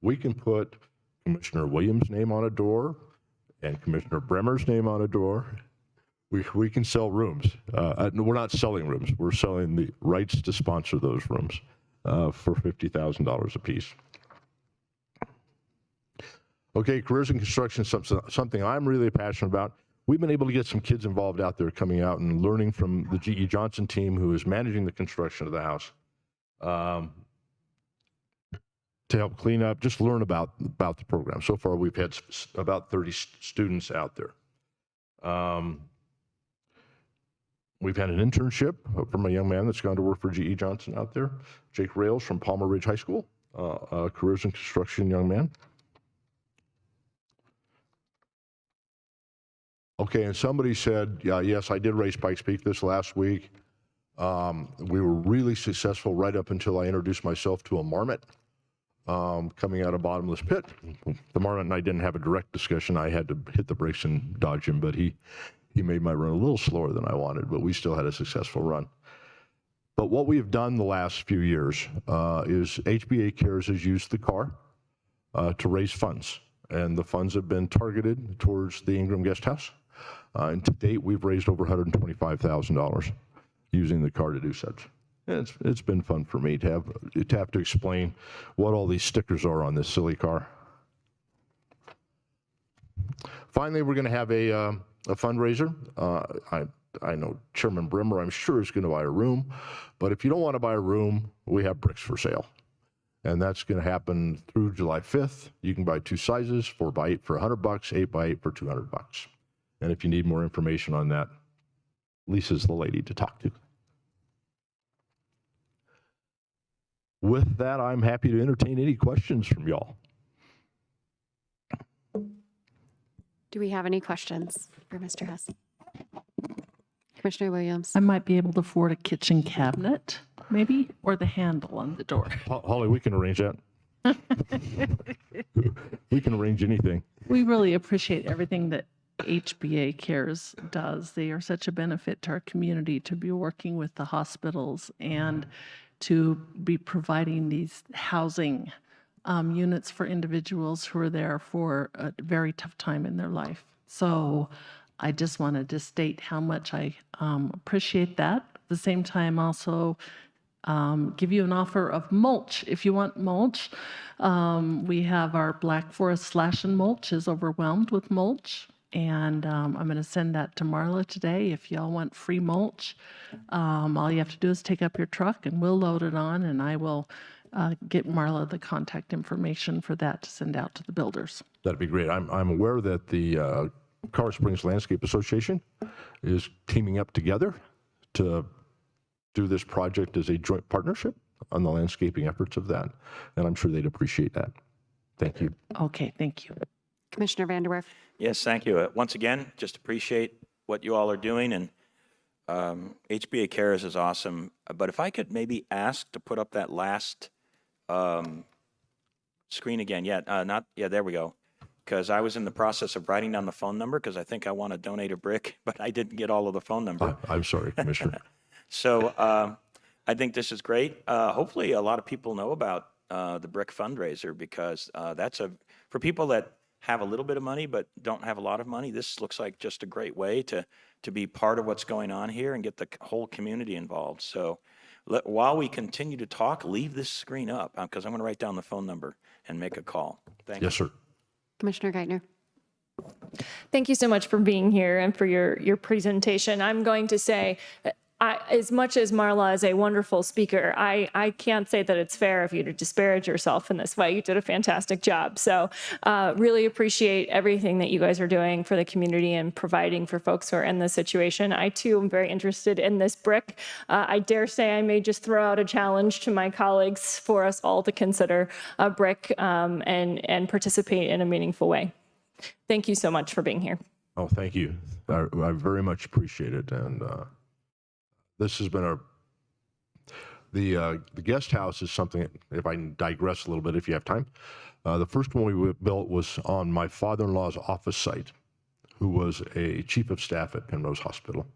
we can put Commissioner Williams' name on a door and Commissioner Bremer's name on a door. We can sell rooms. We're not selling rooms. We're selling the rights to sponsor those rooms for $50,000 apiece. Okay, careers in construction, something I'm really passionate about. We've been able to get some kids involved out there coming out and learning from the G.E. Johnson team who is managing the construction of the house to help clean up, just learn about the program. So far, we've had about 30 students out there. We've had an internship from a young man that's gone to work for G.E. Johnson out there, Jake Rails from Palmer Ridge High School, a careers in construction young man. Okay, and somebody said, yes, I did race Pikes Peak this last week. We were really successful right up until I introduced myself to a marmot coming out of bottomless pit. The marmot and I didn't have a direct discussion. I had to hit the brakes and dodge him, but he made my run a little slower than I wanted, but we still had a successful run. But what we've done the last few years is HBA Cares has used the car to raise funds, and the funds have been targeted towards the Ingram Guest House. And to date, we've raised over $125,000 using the car to do such. And it's been fun for me to have to explain what all these stickers are on this silly car. Finally, we're going to have a fundraiser. I know Chairman Brimmer, I'm sure, is going to buy a room. But if you don't want to buy a room, we have bricks for sale. And that's going to happen through July 5th. You can buy 2 sizes, 4x8 for $100, 8x8 for $200. And if you need more information on that, Lisa's the lady to talk to. With that, I'm happy to entertain any questions from y'all. Do we have any questions for Mr. Hess? Commissioner Williams? I might be able to afford a kitchen cabinet, maybe, or the handle on the door. Holly, we can arrange that. We can arrange anything. We really appreciate everything that HBA Cares does. They are such a benefit to our community to be working with the hospitals and to be providing these housing units for individuals who are there for a very tough time in their life. So I just wanted to state how much I appreciate that. At the same time, also give you an offer of mulch. If you want mulch, we have our Black Forest Slash and Mulch is overwhelmed with mulch. And I'm going to send that to Marla today. If y'all want free mulch, all you have to do is take up your truck and we'll load it on, and I will get Marla the contact information for that to send out to the builders. That'd be great. I'm aware that the Colorado Springs Landscape Association is teaming up together to do this project as a joint partnership on the landscaping efforts of that. And I'm sure they'd appreciate that. Thank you. Okay, thank you. Commissioner Vanderwerf? Yes, thank you. Once again, just appreciate what you all are doing, and HBA Cares is awesome. But if I could maybe ask to put up that last screen again. Yeah, there we go. Because I was in the process of writing down the phone number because I think I want to donate a brick, but I didn't get all of the phone number. I'm sorry, Commissioner. So I think this is great. Hopefully a lot of people know about the brick fundraiser, because that's for people that have a little bit of money but don't have a lot of money, this looks like just a great way to be part of what's going on here and get the whole community involved. So while we continue to talk, leave this screen up because I'm going to write down the phone number and make a call. Thank you. Yes, sir. Commissioner Geithner? Thank you so much for being here and for your presentation. I'm going to say, as much as Marla is a wonderful speaker, I can't say that it's fair of you to disparage yourself in this way. You did a fantastic job. So really appreciate everything that you guys are doing for the community and providing for folks who are in this situation. I too am very interested in this brick. I dare say I may just throw out a challenge to my colleagues for us all to consider a brick and participate in a meaningful way. Thank you so much for being here. Oh, thank you. I very much appreciate it. And this has been the guest house is something, if I can digress a little bit, if you have time. The first one we built was on my father-in-law's office site, who was a chief of staff at Penrose Hospital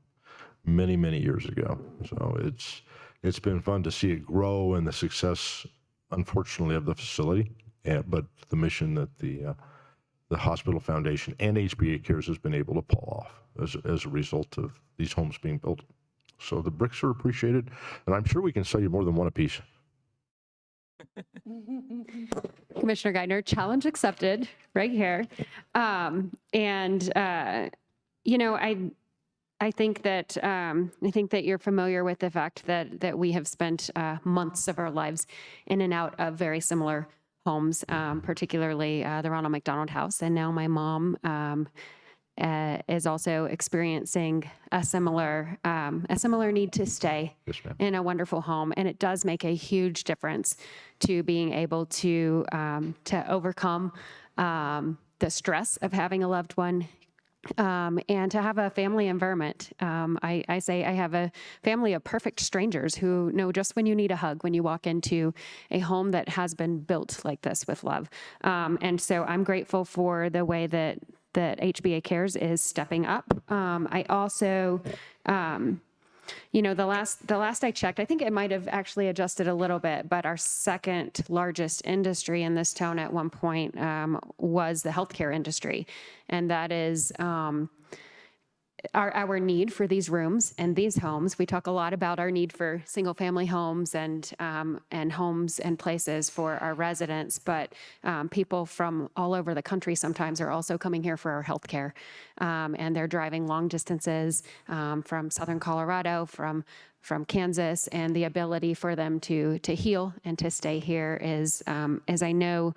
many, many years ago. So it's been fun to see it grow and the success, unfortunately, of the facility, but the mission that the Hospital Foundation and HBA Cares has been able to pull off as a result of these homes being built. So the bricks are appreciated, and I'm sure we can sell you more than one apiece. Commissioner Geithner, challenge accepted right here. I think that you're familiar with the fact that we have spent months of our lives in and out of very similar homes, particularly the Ronald McDonald House, and now my mom is also experiencing a similar need to stay in a wonderful home, and it does make a huge difference to being able to overcome the stress of having a loved one. And to have a family environment. I say I have a family of perfect strangers who know just when you need a hug when you walk into a home that has been built like this with love. And so I'm grateful for the way that HBA Cares is stepping up. I also, the last I checked, I think it might have actually adjusted a little bit, but our second largest industry in this town at one point was the healthcare industry. And that is our need for these rooms and these homes. We talk a lot about our need for single-family homes and homes and places for our residents, but people from all over the country sometimes are also coming here for our healthcare, and they're driving long distances from southern Colorado, from Kansas, and the ability for them to heal and to stay here is, as I know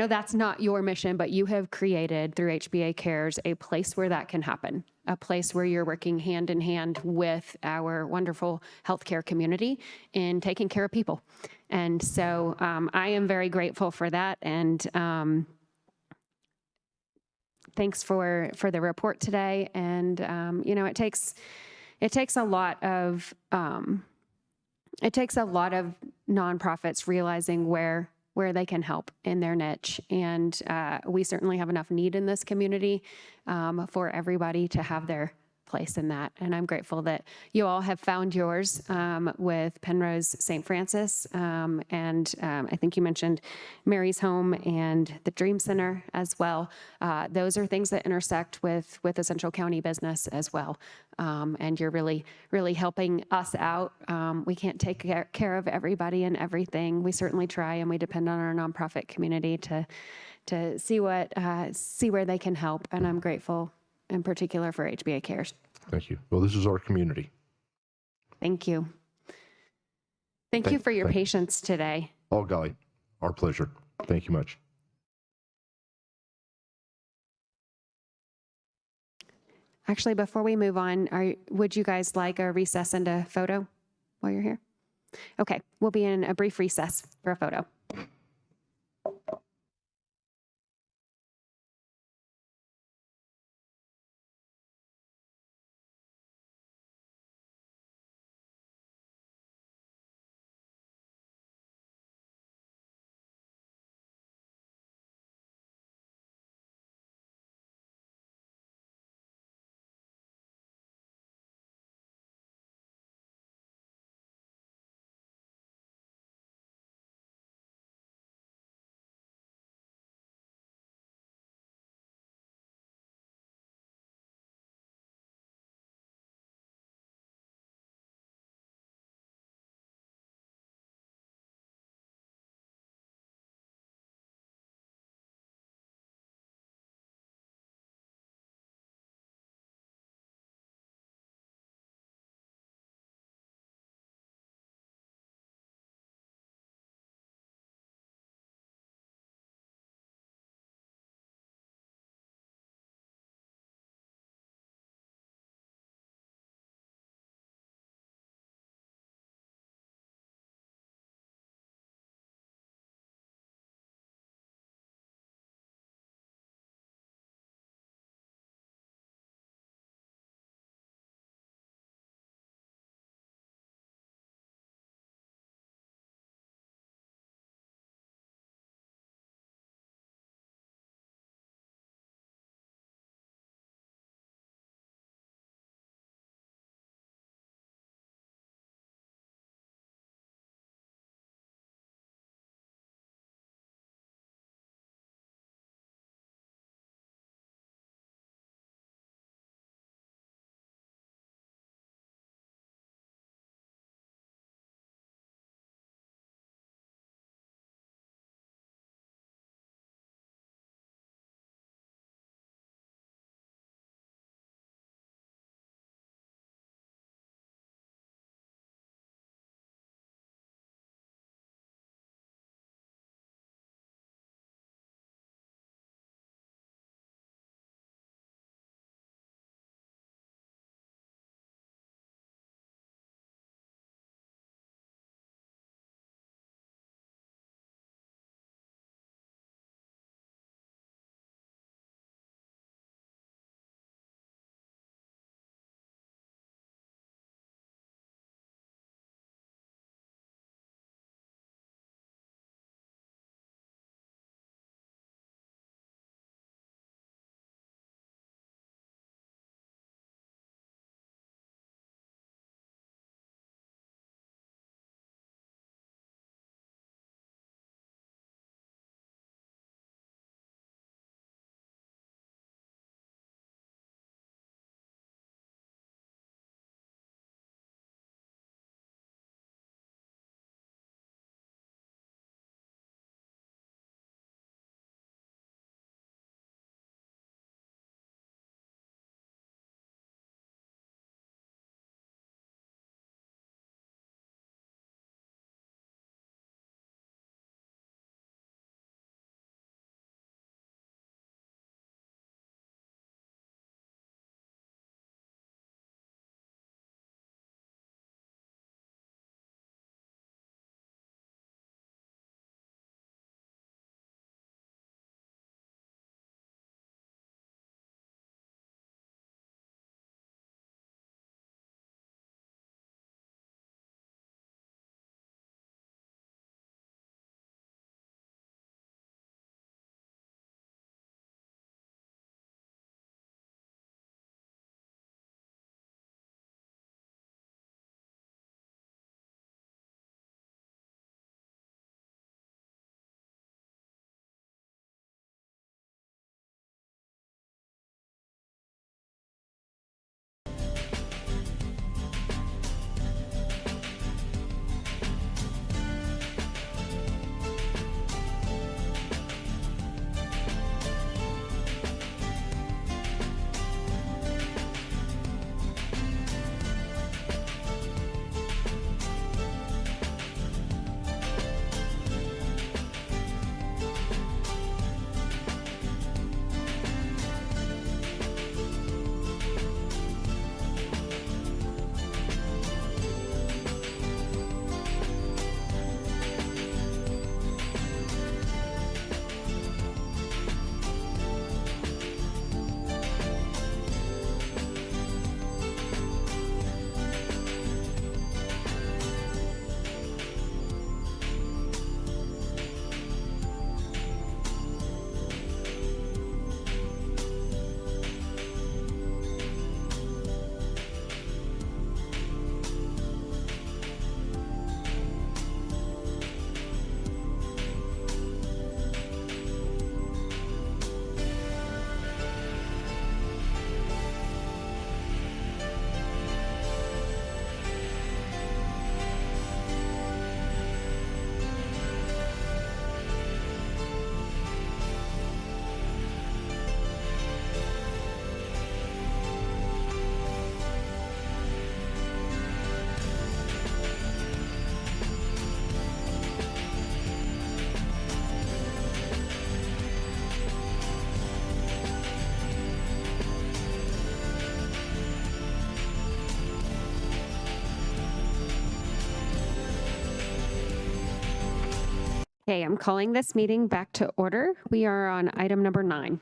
that's not your mission, but you have created through HBA Cares a place where that can happen, a place where you're working hand in hand with our wonderful healthcare community in taking care of people. And so I am very grateful for that. And thanks for the report today. And, it takes a lot of, nonprofits realizing where they can help in their niche. And we certainly have enough need in this community for everybody to have their place in that. And I'm grateful that you all have found yours with Penrose St. Francis. And I think you mentioned Mary's Home and the Dream Center as well. Those are things that intersect with a Central County business as well. And you're really, really helping us out. We can't take care of everybody and everything. We certainly try, and we depend on our nonprofit community to see where they can help. And I'm grateful in particular for HBA Cares. Thank you. Well, this is our community. Thank you. Thank you for your patience today. All golly, our pleasure. Thank you much. Actually, before we move on, would you guys like a recess and a photo while you're here? Okay, we'll be in a brief recess for a photo. Okay, I'm calling this meeting back to order. We are on item number 9.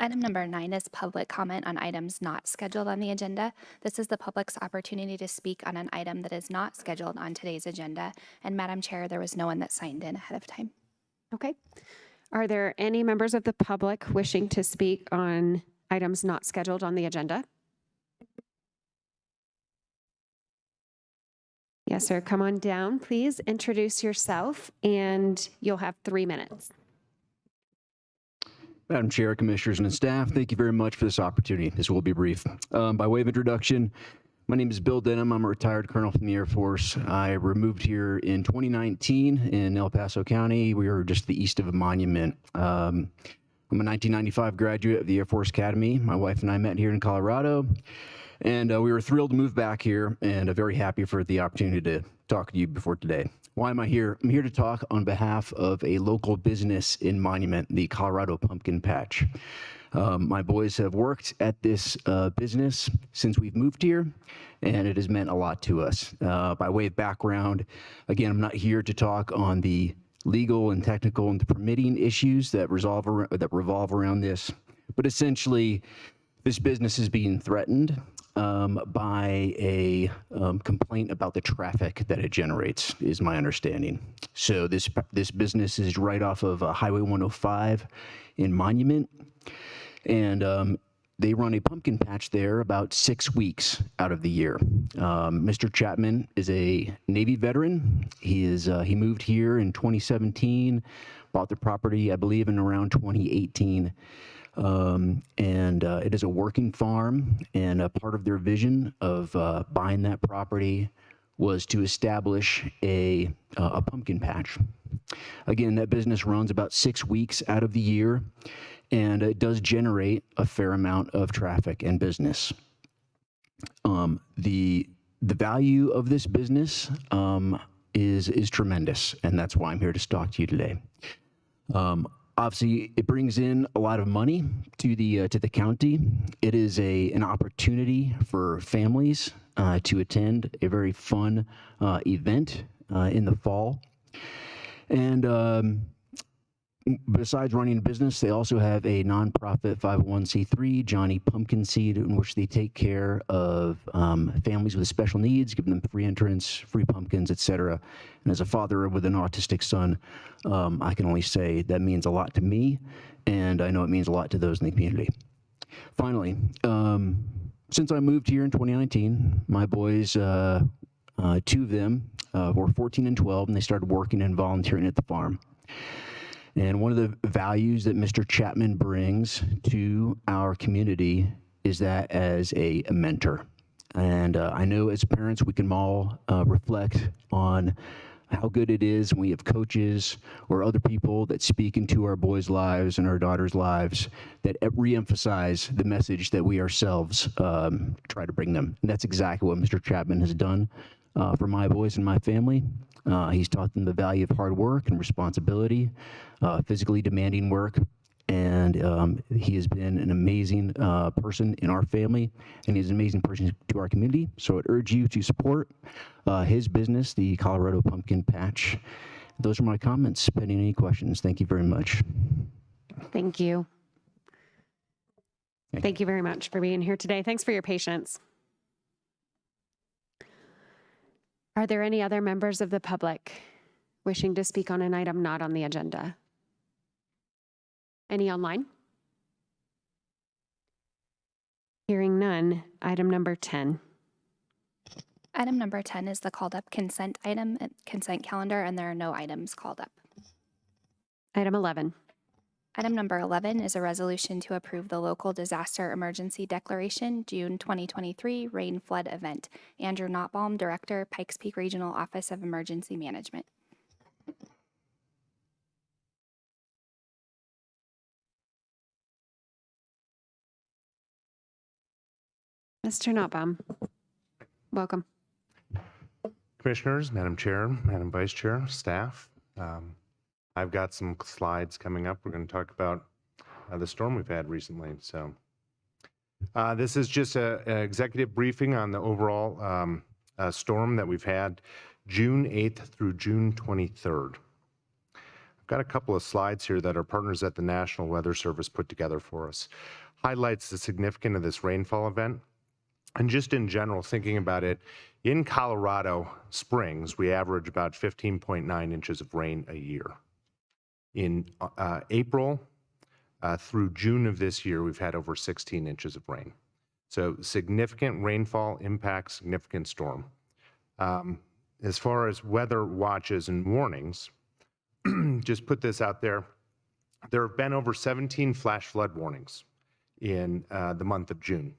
Item number 9 is public comment on items not scheduled on the agenda. This is the public's opportunity to speak on an item that is not scheduled on today's agenda. And Madam Chair, there was no one that signed in ahead of time. Okay. Are there any members of the public wishing to speak on items not scheduled on the agenda? Yes, sir. Come on down, please. Introduce yourself, and you'll have 3 minutes. Madam Chair, Commissioners, and staff, thank you very much for this opportunity. This will be brief. By way of introduction, my name is Bill Denham. I'm a retired colonel from the Air Force. I moved here in 2019 in El Paso County. We were just to the east of a monument. I'm a 1995 graduate of the Air Force Academy. My wife and I met here in Colorado, and we were thrilled to move back here and very happy for the opportunity to talk to you before today. Why am I here? I'm here to talk on behalf of a local business in Monument, the Colorado Pumpkin Patch. My boys have worked at this business since we've moved here, and it has meant a lot to us. By way of background, again, I'm not here to talk on the legal and technical and permitting issues that revolve around this, but essentially, this business is being threatened by a complaint about the traffic that it generates, is my understanding. So this business is right off of Highway 105 in Monument, and they run a pumpkin patch there about 6 weeks out of the year. Mr. Chapman is a Navy veteran. He moved here in 2017, bought the property, I believe, in around 2018. It is a working farm, and a part of their vision of buying that property was to establish a pumpkin patch. Again, that business runs about 6 weeks out of the year, and it does generate a fair amount of traffic and business. The value of this business is tremendous, and that's why I'm here to talk to you today. Obviously, it brings in a lot of money to the county. It is an opportunity for families to attend a very fun event in the fall. And besides running a business, they also have a nonprofit 501c3, Johnny Pumpkin Seed, in which they take care of families with special needs, give them free entrance, free pumpkins, etc. And as a father with an autistic son, I can only say that means a lot to me, and I know it means a lot to those in the community. Finally, since I moved here in 2019, my boys, 2 of them were 14 and 12, and they started working and volunteering at the farm. And one of the values that Mr. Chapman brings to our community is that as a mentor. And I know as parents, we can all reflect on how good it is when we have coaches or other people that speak into our boys' lives and our daughters' lives that reemphasize the message that we ourselves try to bring them. And that's exactly what Mr. Chapman has done for my boys and my family. He's taught them the value of hard work and responsibility, physically demanding work, and he has been an amazing person in our family, and he's an amazing person to our community. So I'd urge you to support his business, the Colorado Pumpkin Patch. Those are my comments. Pending any questions, thank you very much. Thank you. Thank you very much for being here today. Thanks for your patience. Are there any other members of the public wishing to speak on an item not on the agenda? Any online? Hearing none, item number 10. Item number 10 is the called up consent calendar, and there are no items called up. Item 11. Item number 11 is a resolution to approve the local disaster emergency declaration, June 2023 rain flood event. Andrew Nottbaum, Director, Pikes Peak Regional Office of Emergency Management. Mr. Nottbaum, welcome. Commissioners, Madam Chair, Madam Vice Chair, staff. I've got some slides coming up. We're going to talk about the storm we've had recently. So this is just an executive briefing on the overall storm that we've had June 8th through June 23rd. got a couple of slides here that our partners at the National Weather Service put together for us. Highlights the significance of this rainfall event. And just in general, thinking about it, in Colorado Springs, we average about 15.9 inches of rain a year. In April through June of this year, we've had over 16 inches of rain. So significant rainfall impacts, significant storm. As far as weather watches and warnings, just put this out there. There have been over 17 flash flood warnings in the month of June.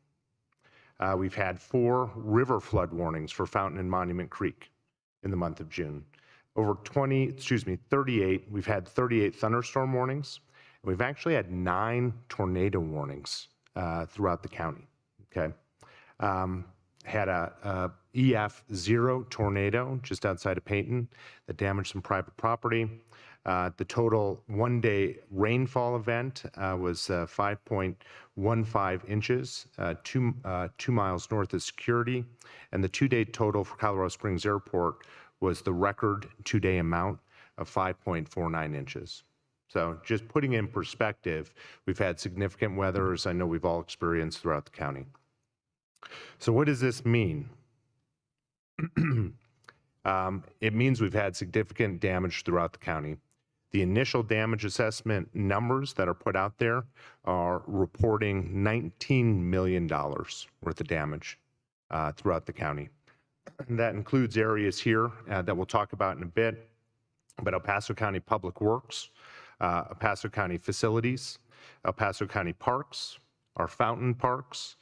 We've had 4 river flood warnings for Fountain and Monument Creek in the month of June. Over 38, we've had 38 thunderstorm warnings. And we've actually had 9 tornado warnings throughout the county, okay? Had a EF0 tornado just outside of Payton that damaged some private property. The total one-day rainfall event was 5.15 inches, 2 miles north of Security, and the 2-day total for Colorado Springs Airport was the record 2-day amount of 5.49 inches. So just putting in perspective, we've had significant weather, as I know we've all experienced throughout the county. So what does this mean? It means we've had significant damage throughout the county. The initial damage assessment numbers that are put out there are reporting $19 million worth of damage throughout the county. And that includes areas here that we'll talk about in a bit, but El Paso County Public Works, El Paso County Facilities, El Paso County Parks, our Fountain Parks.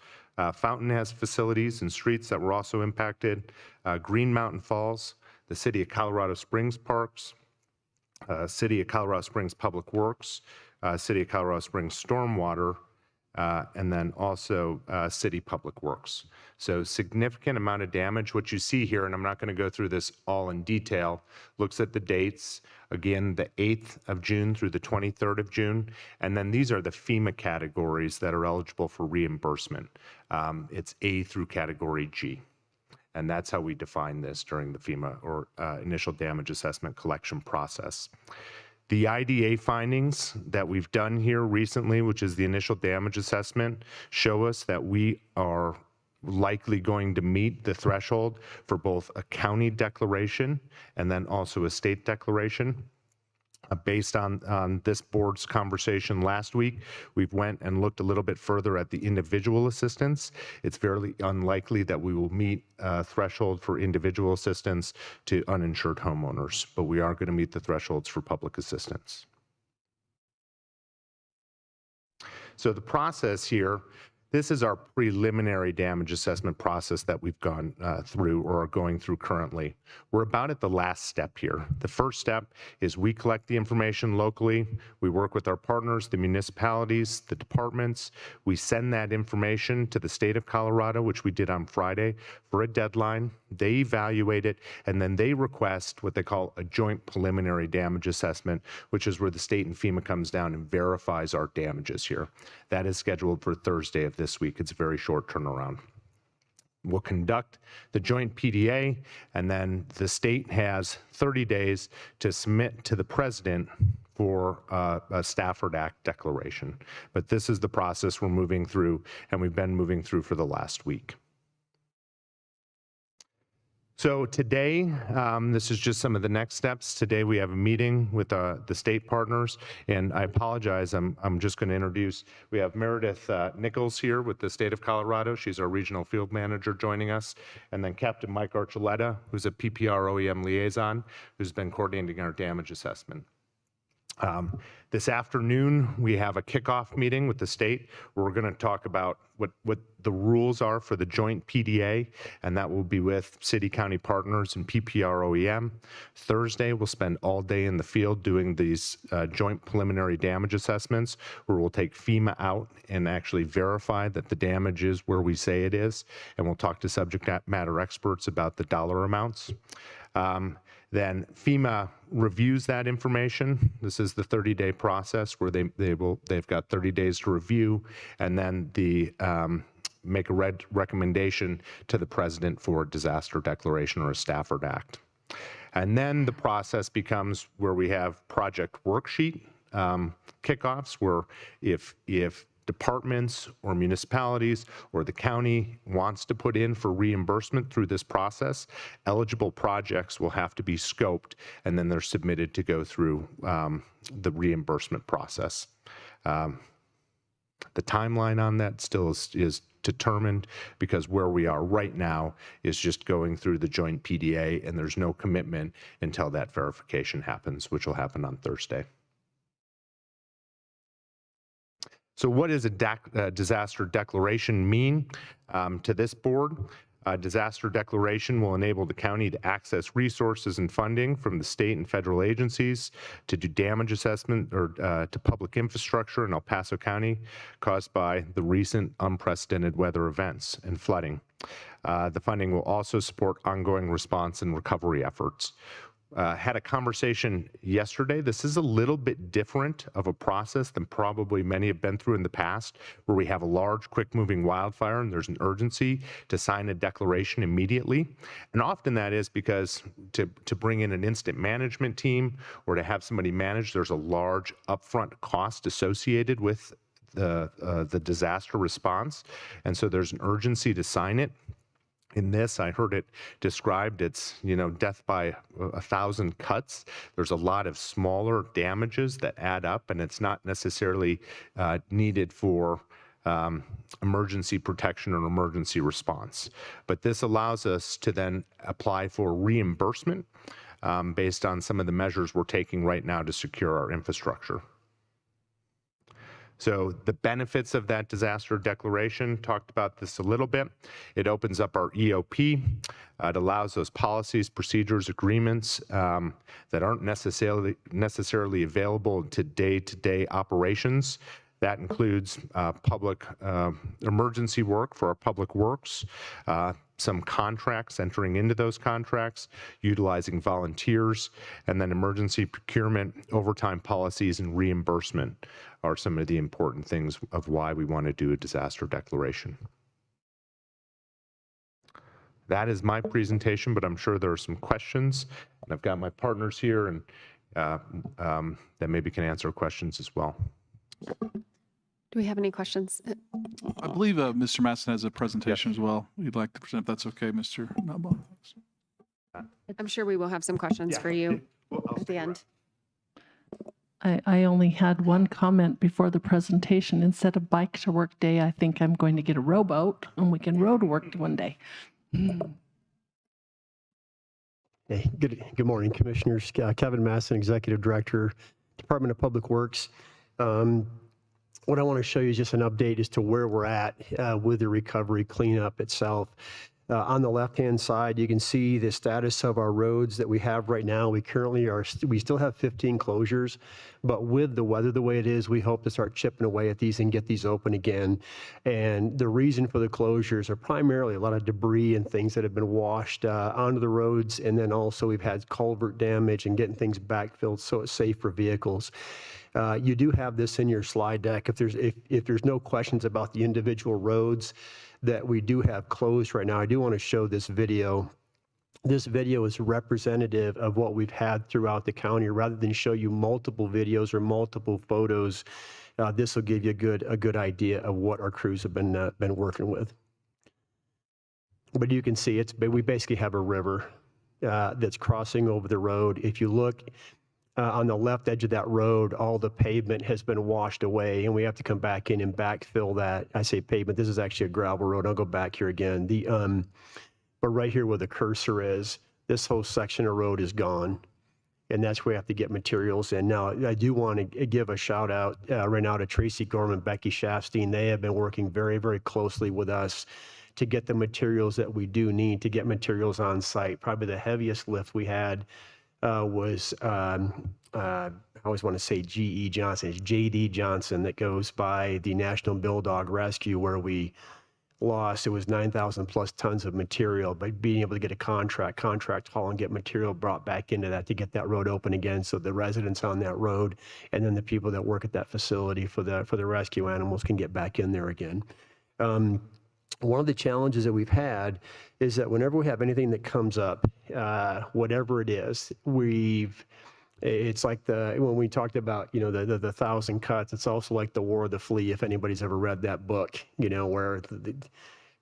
Fountain has facilities and streets that were also impacted. Green Mountain Falls, the City of Colorado Springs Parks, City of Colorado Springs Public Works, City of Colorado Springs Stormwater, and then also City Public Works. So significant amount of damage. What you see here, and I'm not going to go through this all in detail, looks at the dates. Again, the 8th of June through the 23rd of June. And then these are the FEMA categories that are eligible for reimbursement. It's A through category G. And that's how we define this during the FEMA or initial damage assessment collection process. The IDA findings that we've done here recently, which is the initial damage assessment, show us that we are likely going to meet the threshold for both a county declaration and then also a state declaration. Based on this board's conversation last week, we've went and looked a little bit further at the individual assistance. It's fairly unlikely that we will meet a threshold for individual assistance to uninsured homeowners, but we are going to meet the thresholds for public assistance. So the process here, this is our preliminary damage assessment process that we've gone through or are going through currently. We're about at the last step here. The first step is we collect the information locally. We work with our partners, the municipalities, the departments. We send that information to the state of Colorado, which we did on Friday, for a deadline. They evaluate it, and then they request what they call a joint preliminary damage assessment, which is where the state and FEMA comes down and verifies our damages here. That is scheduled for Thursday of this week. It's a very short turnaround. We'll conduct the joint PDA, and then the state has 30 days to submit to the president for a Stafford Act declaration. But this is the process we're moving through, and we've been moving through for the last week. So today, this is just some of the next steps. Today we have a meeting with the state partners, and I apologize, I'm just going to introduce, we have Meredith Nichols here with the state of Colorado. She's our regional field manager joining us, and then Captain Mike Archuleta, who's a PPR OEM liaison, who's been coordinating our damage assessment. This afternoon, we have a kickoff meeting with the state where we're going to talk about what the rules are for the joint PDA, and that will be with city county partners and PPR OEM. Thursday, we'll spend all day in the field doing these joint preliminary damage assessments, where we'll take FEMA out and actually verify that the damage is where we say it is, and we'll talk to subject matter experts about the dollar amounts. Then FEMA reviews that information. This is the 30-day process where they've got 30 days to review, and then make a recommendation to the president for a disaster declaration or a Stafford Act. And then the process becomes where we have project worksheet kickoffs, where if departments or municipalities or the county wants to put in for reimbursement through this process, eligible projects will have to be scoped, and then they're submitted to go through the reimbursement process. The timeline on that still is determined, because where we are right now is just going through the joint PDA, and there's no commitment until that verification happens, which will happen on Thursday. So what does a disaster declaration mean to this board? A disaster declaration will enable the county to access resources and funding from the state and federal agencies to do damage assessment or to public infrastructure in El Paso County caused by the recent unprecedented weather events and flooding. The funding will also support ongoing response and recovery efforts. Had a conversation yesterday. This is a little bit different of a process than probably many have been through in the past, where we have a large, quick-moving wildfire and there's an urgency to sign a declaration immediately. And often that is because to bring in an instant management team or to have somebody manage, there's a large upfront cost associated with the disaster response. And so there's an urgency to sign it. In this, I heard it described, it's, death by 1,000 cuts. There's a lot of smaller damages that add up, and it's not necessarily needed for emergency protection or emergency response. But this allows us to then apply for reimbursement based on some of the measures we're taking right now to secure our infrastructure. So the benefits of that disaster declaration, talked about this a little bit. It opens up our EOP. It allows those policies, procedures, agreements that aren't necessarily available to day-to-day operations. That includes public emergency work for our public works, some contracts, entering into those contracts, utilizing volunteers, and then emergency procurement, overtime policies, and reimbursement are some of the important things of why we want to do a disaster declaration. That is my presentation, but I'm sure there are some questions, and I've got my partners here and that maybe can answer questions as well. Do we have any questions? I believe Mr. Matson has a presentation as well. We'd like to present, if that's okay, Mr. Nutbaugh. I'm sure we will have some questions for you at the end. I only had one comment before the presentation. Instead of bike to work day, I think I'm going to get a rowboat and we can row to work one day. Hey, good morning, Commissioners. Kevin Masson, Executive Director, Department of Public Works. What I want to show you is just an update as to where we're at with the recovery cleanup itself. On the left-hand side, you can see the status of our roads that we have right now. We still have 15 closures, but with the weather the way it is, we hope to start chipping away at these and get these open again. And the reason for the closures are primarily a lot of debris and things that have been washed onto the roads, and then also we've had culvert damage and getting things backfilled so it's safe for vehicles. You do have this in your slide deck. If there's no questions about the individual roads that we do have closed right now, I do want to show this video. This video is representative of what we've had throughout the county. Rather than show you multiple videos or multiple photos, this will give you a good idea of what our crews have been working with. But you can see we basically have a river that's crossing over the road. If you look on the left edge of that road, all the pavement has been washed away, and we have to come back in and backfill that. I say pavement, this is actually a gravel road. I'll go back here again. But right here where the cursor is, this whole section of road is gone, and that's where we have to get materials in. Now, I do want to give a shout out right now to Tracy Gorman, Becky Shafstein. They have been working very, very closely with us to get the materials that we do need to get materials on site. Probably the heaviest lift we had was, I always want to say G.E. Johnson, it's J.D. Johnson, that goes by the National Bill Dog Rescue, where we lost, it was 9,000 plus tons of material, but being able to get a contract haul and get material brought back into that to get that road open again, so the residents on that road and then the people that work at that facility for the rescue animals can get back in there again. one of the challenges that we've had is that whenever we have anything that comes up, whatever it is, it's like when we talked about, the 1,000 cuts, it's also like the War of the Flea, if anybody's ever read that book, where the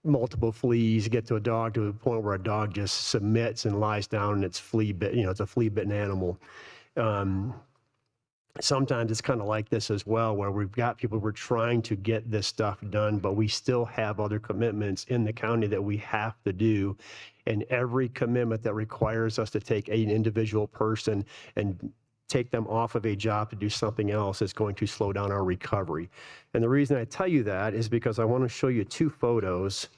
multiple fleas get to a dog to a point where a dog just submits and lies down and it's it's a flea-bitten animal. Sometimes it's kind of like this as well, where we've got people who are trying to get this stuff done, but we still have other commitments in the county that we have to do. And every commitment that requires us to take an individual person and take them off of a job to do something else is going to slow down our recovery. And the reason I tell you that is because I want to show you 2 photos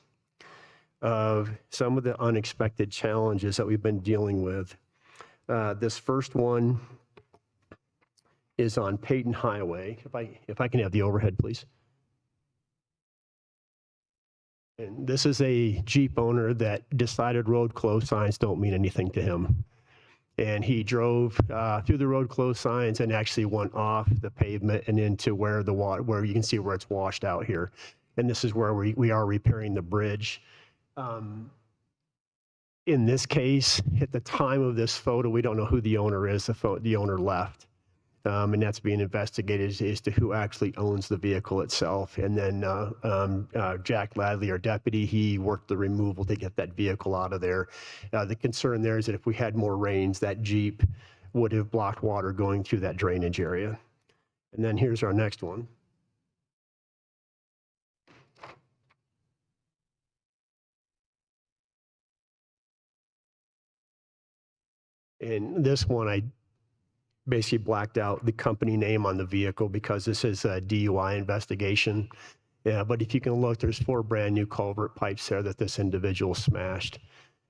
of some of the unexpected challenges that we've been dealing with. This first one is on Peyton Highway. If I can have the overhead, please. And this is a Jeep owner that decided road closed signs don't mean anything to him. And he drove through the road closed signs and actually went off the pavement and into where the water, where you can see where it's washed out here. And this is where we are repairing the bridge. In this case, at the time of this photo, we don't know who the owner is. The owner left. And that's being investigated as to who actually owns the vehicle itself. And then Jack Ladley, our deputy, he worked the removal to get that vehicle out of there. The concern there is that if we had more rains, that Jeep would have blocked water going through that drainage area. And then here's our next one. And this one, I basically blacked out the company name on the vehicle because this is a DUI investigation. Yeah, but if you can look, there's 4 brand new culvert pipes there that this individual smashed.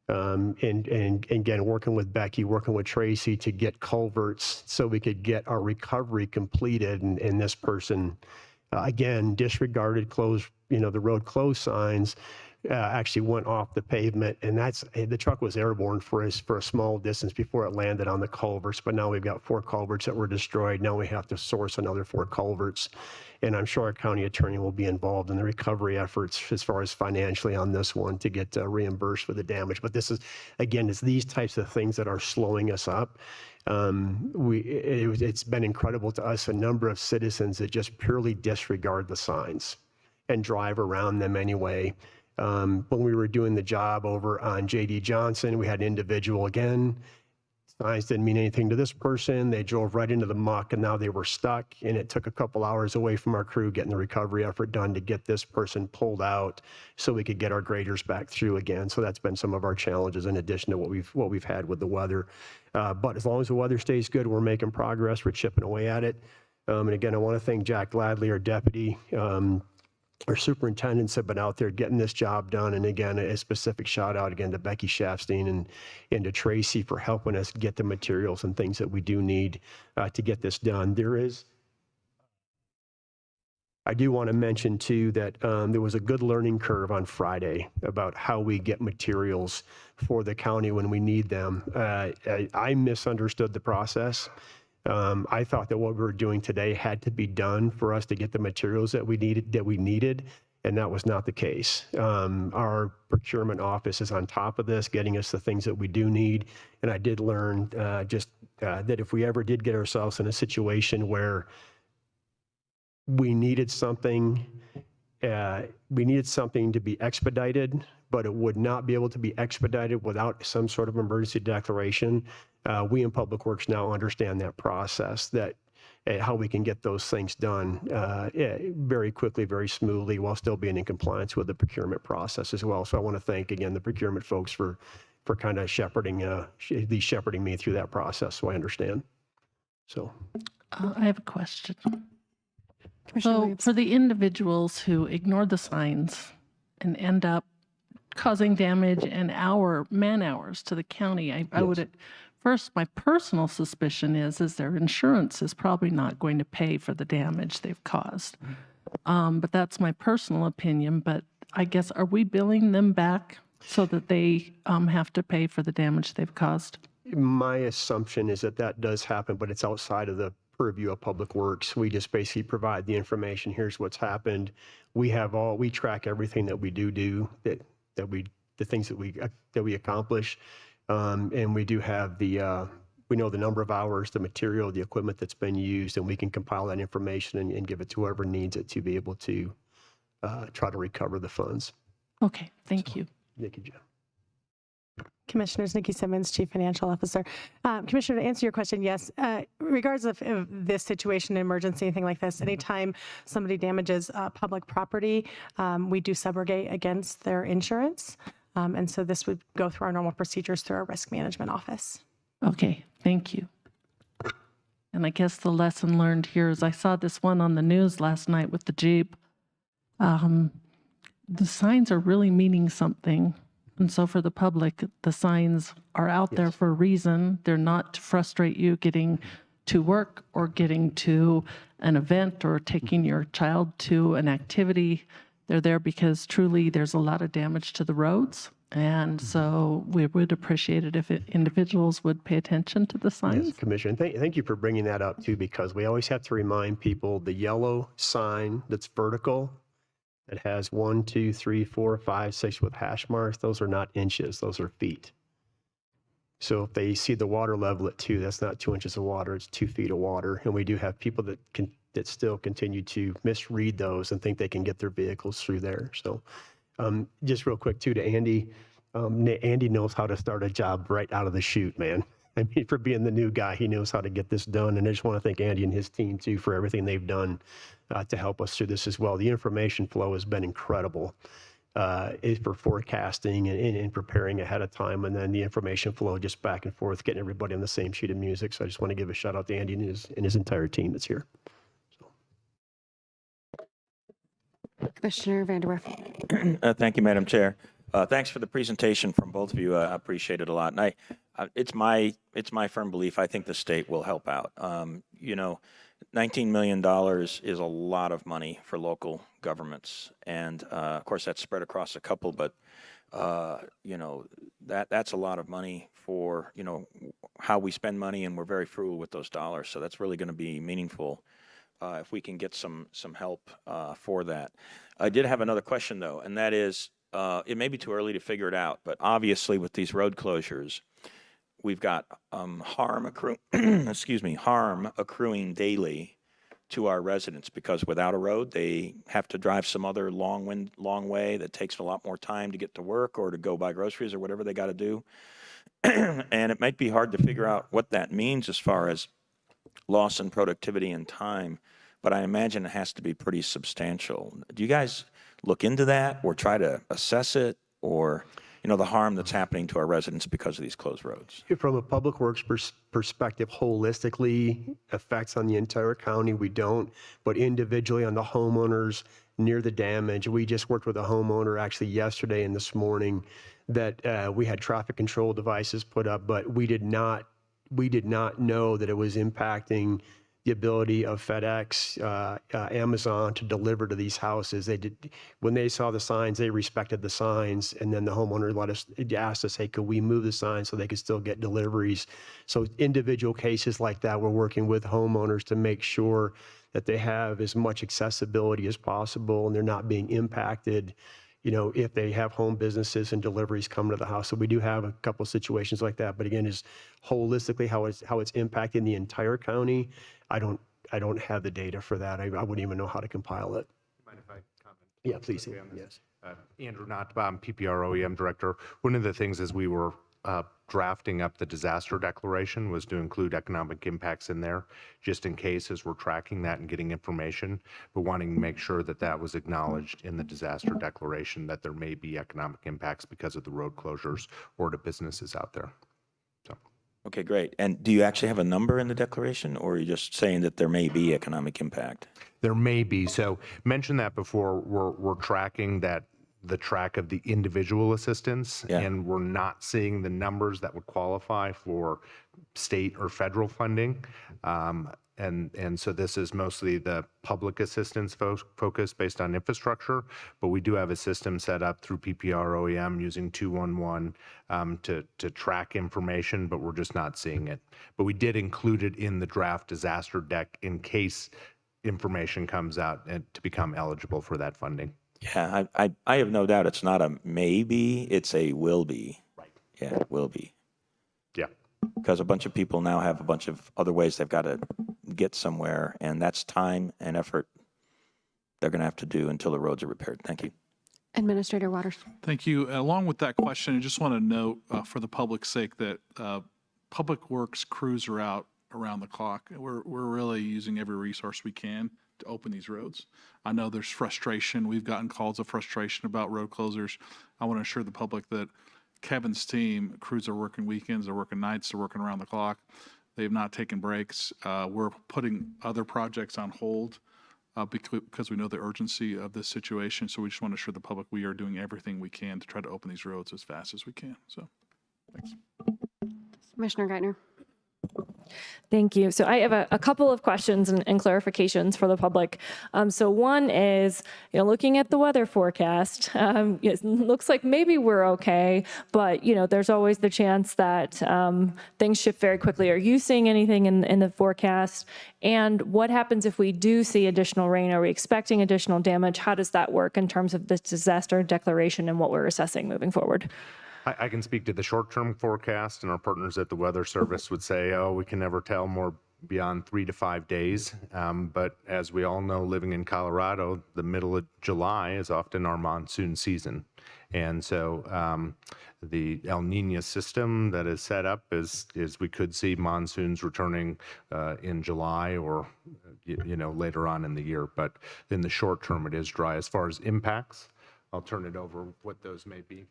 And again, working with Becky, working with Tracy to get culverts so we could get our recovery completed. And this person, again, disregarded the road closed signs, actually went off the pavement, and the truck was airborne for a small distance before it landed on the culverts. But now we've got 4 culverts that were destroyed. Now we have to source another 4 culverts, and I'm sure our county attorney will be involved in the recovery efforts as far as financially on this one to get reimbursed for the damage. But this is, again, it's these types of things that are slowing us up. It's been incredible to us, a number of citizens that just purely disregard the signs and drive around them anyway. When we were doing the job over on J.D. Johnson, we had an individual again. Signs didn't mean anything to this person. They drove right into the muck, and now they were stuck. And it took a couple hours away from our crew getting the recovery effort done to get this person pulled out so we could get our graders back through again. So that's been some of our challenges in addition to what we've had with the weather. But as long as the weather stays good, we're making progress. We're chipping away at it. And again, I want to thank Jack Ladley, our deputy. Our superintendents have been out there getting this job done. And again, a specific shout out again to Becky Shafstein and to Tracy for helping us get the materials and things that we do need to get this done. I do want to mention too that there was a good learning curve on Friday about how we get materials for the county when we need them. I misunderstood the process. I thought that what we were doing today had to be done for us to get the materials that we needed, and that was not the case. Our procurement office is on top of this, getting us the things that we do need. And I did learn that if we ever did get ourselves in a situation where we needed something to be expedited, but it would not be able to be expedited without some sort of emergency declaration. We in Public Works now understand that process, that how we can get those things done very quickly, very smoothly, while still being in compliance with the procurement process as well. So I want to thank again the procurement folks for kind of shepherding me through that process, so I understand. So I have a question. Commissioner So Williams. for the individuals who ignore the signs and end up causing damage and man hours to the county, I would, first, my personal suspicion is their insurance is probably not going to pay for the damage they've caused. But that's my personal opinion. But I guess, are we billing them back so that they have to pay for the damage they've caused? my assumption is that does happen, but it's outside of the purview of Public Works. We just basically provide the information. Here's what's happened. We track everything that we do, the things that we accomplish. And we do have we know the number of hours, the material, the equipment that's been used, and we can compile that information and give it to whoever needs it to be able to try to recover the funds. Okay, thank you. Thank you, Jim. Commissioners, Nikki Simmons, Chief Financial Officer. Commissioner, to answer your question, yes. Regardless of this situation, emergency, anything like this, anytime somebody damages public property, we do subrogate against their insurance. And so this would go through our normal procedures through our risk management office. Okay, thank you. And I guess the lesson learned here is I saw this one on the news last night with the Jeep. The signs are really meaning something. And so for the public, the signs are out there for a reason. They're not to frustrate you getting to work or getting to an event or taking your child to an activity. They're there because truly there's a lot of damage to the roads. And so we would appreciate it if individuals would pay attention to the signs. Yes, Commissioner. Thank you for bringing that up too, because we always have to remind people the yellow sign that's vertical, that has 1, 2, 3, 4, 5, 6 with hash marks, those are not inches, those are feet. So if they see the water level at 2, that's not 2 inches of water, it's 2 feet of water. And we do have people that still continue to misread those and think they can get their vehicles through there. So just real quick too, to Andy, Andy knows how to start a job right out of the chute, man. I mean, for being the new guy, he knows how to get this done. And I just want to thank Andy and his team too for everything they've done to help us through this as well. The information flow has been incredible for forecasting and preparing ahead of time. And then the information flow just back and forth, getting everybody on the same sheet of music. So I just want to give a shout out to Andy and his entire team that's here. Commissioner Vanderwerf. Thank you, Madam Chair. Thanks for the presentation from both of you. I appreciate it a lot. And it's my firm belief, I think the state will help out. $19 million is a lot of money for local governments. And of course, that's spread across a couple, but that's a lot of money for, how we spend money, and we're very frugal with those dollars. So that's really going to be meaningful if we can get some help for that. I did have another question, though, and that is, it may be too early to figure it out, but obviously with these road closures, we've got harm accruing daily to our residents, because without a road, they have to drive some other long way that takes a lot more time to get to work or to go buy groceries or whatever they got to do. And it might be hard to figure out what that means as far as loss in productivity and time, but I imagine it has to be pretty substantial. Do you guys look into that or try to assess it, or the harm that's happening to our residents because of these closed roads? From a Public Works perspective, holistically, effects on the entire county, we don't, but individually on the homeowners near the damage. We just worked with a homeowner actually yesterday and this morning that we had traffic control devices put up, but we did not know that it was impacting the ability of FedEx, Amazon to deliver to these houses. When they saw the signs, they respected the signs, and then the homeowner asked us, hey, could we move the signs so they could still get deliveries? So individual cases like that, we're working with homeowners to make sure that they have as much accessibility as possible and they're not being impacted, if they have home businesses and deliveries come to the house. So we do have a couple of situations like that. But again, is holistically how it's impacting the entire county. I don't have the data for that. I wouldn't even know how to compile it. Mind if I comment? Yeah, please. Yes. Andrew Knott, PPR OEM Director. One of the things as we were drafting up the disaster declaration was to include economic impacts in there, just in case as we're tracking that and getting information, but wanting to make sure that that was acknowledged in the disaster declaration, that there may be economic impacts because of the road closures or to businesses out there. So. Okay, great. And do you actually have a number in the declaration, or are you just saying that there may be economic impact? There may be. So mentioned that before, we're tracking the track of the individual assistance, and we're not seeing the numbers that would qualify for state or federal funding. And so this is mostly the public assistance focus based on infrastructure, but we do have a system set up through PPR OEM using 211 to track information, but we're just not seeing it. But we did include it in the draft disaster deck in case information comes out and to become eligible for that funding. Yeah, I have no doubt it's not a maybe, it's a will be. Right. Yeah, it will be. Yeah. Because a bunch of people now have a bunch of other ways they've got to get somewhere, and that's time and effort they're going to have to do until the roads are repaired. Thank you. Administrator Waters. Thank you. Along with that question, I just want to note for the public's sake that Public Works crews are out around the clock. We're really using every resource we can to open these roads. I know there's frustration. We've gotten calls of frustration about road closures. I want to assure the public that Kevin's team, crews are working weekends, they're working nights, they're working around the clock. They have not taken breaks. We're putting other projects on hold because we know the urgency of this situation. So we just want to assure the public we are doing everything we can to try to open these roads as fast as we can. So thanks. Commissioner Geithner. Thank you. So I have a couple of questions and clarifications for the public. So one is, looking at the weather forecast, it looks like maybe we're okay, but there's always the chance that things shift very quickly. Are you seeing anything in the forecast? And what happens if we do see additional rain? Are we expecting additional damage? How does that work in terms of this disaster declaration and what we're assessing moving forward? I can speak to the short-term forecast, and our partners at the Weather Service would say, oh, we can never tell more beyond 3 to 5 days. But as we all know, living in Colorado, the middle of July is often our monsoon season. And so the El Nino system that is set up is we could see monsoons returning in July or later on in the year. But in the short term, it is dry. As far as impacts, I'll turn it over what those may be.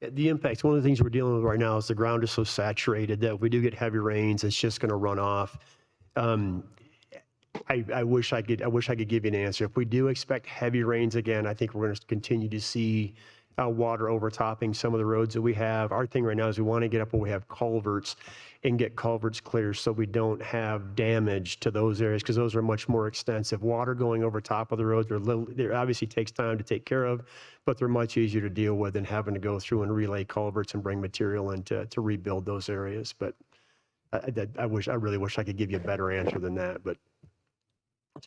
The impacts, one of the things we're dealing with right now is the ground is so saturated that if we do get heavy rains, it's just going to run off. I wish I could give you an answer. If we do expect heavy rains again, I think we're going to continue to see water overtopping some of the roads that we have. Our thing right now is we want to get up where we have culverts and get culverts clear so we don't have damage to those areas, because those are much more extensive. Water going over top of the roads, it obviously takes time to take care of, but they're much easier to deal with than having to go through and relay culverts and bring material in to rebuild those areas. But I really wish I could give you a better answer than that, but.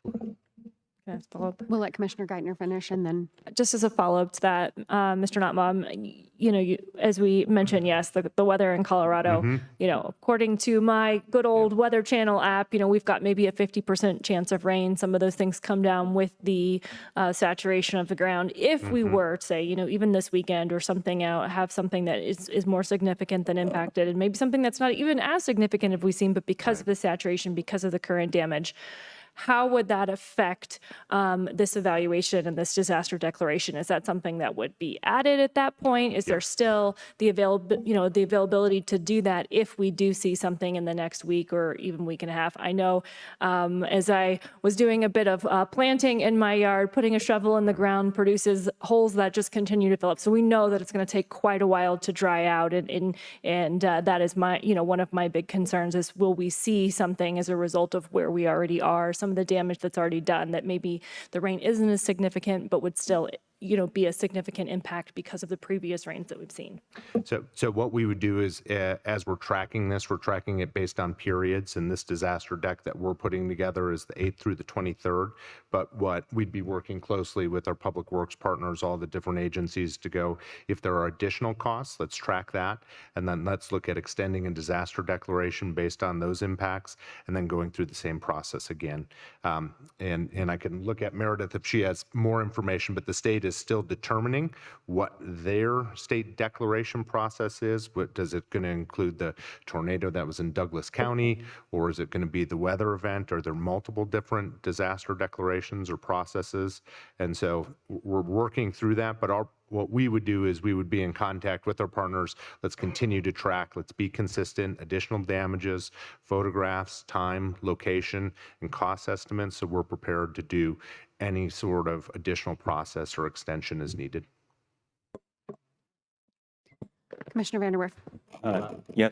Can I follow up? We'll let Commissioner Geithner finish and then. Just as a follow-up to that, Mr. Notbaum, as we mentioned, yes, the weather in Colorado, according to my good old Weather Channel app, we've got maybe a 50% chance of rain. Some of those things come down with the saturation of the ground. If we were to say, even this weekend or something out, have something that is more significant than impacted, and maybe something that's not even as significant if we've seen, but because of the saturation, because of the current damage, how would that affect this evaluation and this disaster declaration? Is that something that would be added at that point? Is there still the availability to do that if we do see something in the next week or even week and a half? I know as I was doing a bit of planting in my yard, putting a shovel in the ground produces holes that just continue to fill up. So we know that it's going to take quite a while to dry out, and that is my one of my big concerns is, will we see something as a result of where we already are? Some of the damage that's already done, that maybe the rain isn't as significant, but would still, be a significant impact because of the previous rains that we've seen. So what we would do is, as we're tracking this, we're tracking it based on periods, and this disaster deck that we're putting together is the 8th through the 23rd. But what we'd be working closely with our public works partners, all the different agencies, to go, if there are additional costs, let's track that, and then let's look at extending a disaster declaration based on those impacts, and then going through the same process again. And I can look at Meredith if she has more information, but the state is still determining what their state declaration process is. Does it going to include the tornado that was in Douglas County, or is it going to be the weather event? Are there multiple different disaster declarations or processes? And so we're working through that, but what we would do is we would be in contact with our partners. Let's continue to track. Let's be consistent. Additional damages, photographs, time, location, and cost estimates, so we're prepared to do any sort of additional process or extension as needed. Commissioner Vanderwerf. Yeah.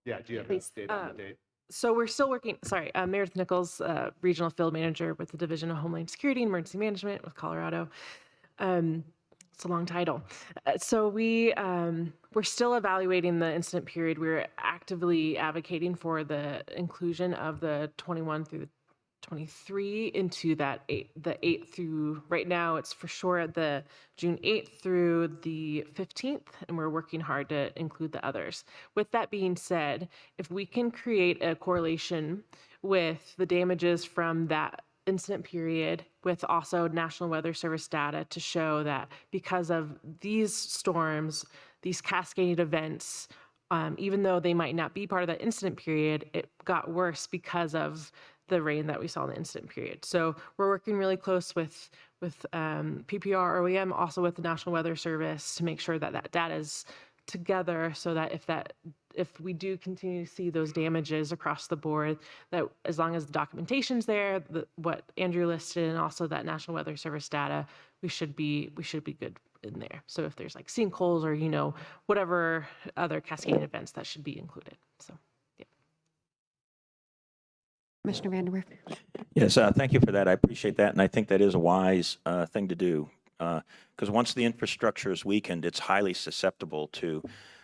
Yeah, do you have Please. an update on the date? So we're still working, sorry, Meredith Nichols, Regional Field Manager with the Division of Homeland Security and Emergency Management with Colorado. It's a long title. We're still evaluating the incident period. We're actively advocating for the inclusion of the 21 through the 23 into the 8th through, right now it's for sure the June 8th through the 15th, and we're working hard to include the others. With that being said, if we can create a correlation with the damages from that incident period with also National Weather Service data to show that because of these storms, these cascaded events, even though they might not be part of that incident period, it got worse because of the rain that we saw in the incident period. So we're working really close with PPR, OEM, also with the National Weather Service to make sure that that data is together so that if we do continue to see those damages across the board, that as long as the documentation's there, what Andrew listed, and also that National Weather Service data, we should be good in there. So if there's like sinkholes or, whatever other cascading events, that should be included. So. Commissioner Vanderwerf. Yes, thank you for that. I appreciate that, and I think that is a wise thing to do, because once the infrastructure is weakened, it's highly susceptible to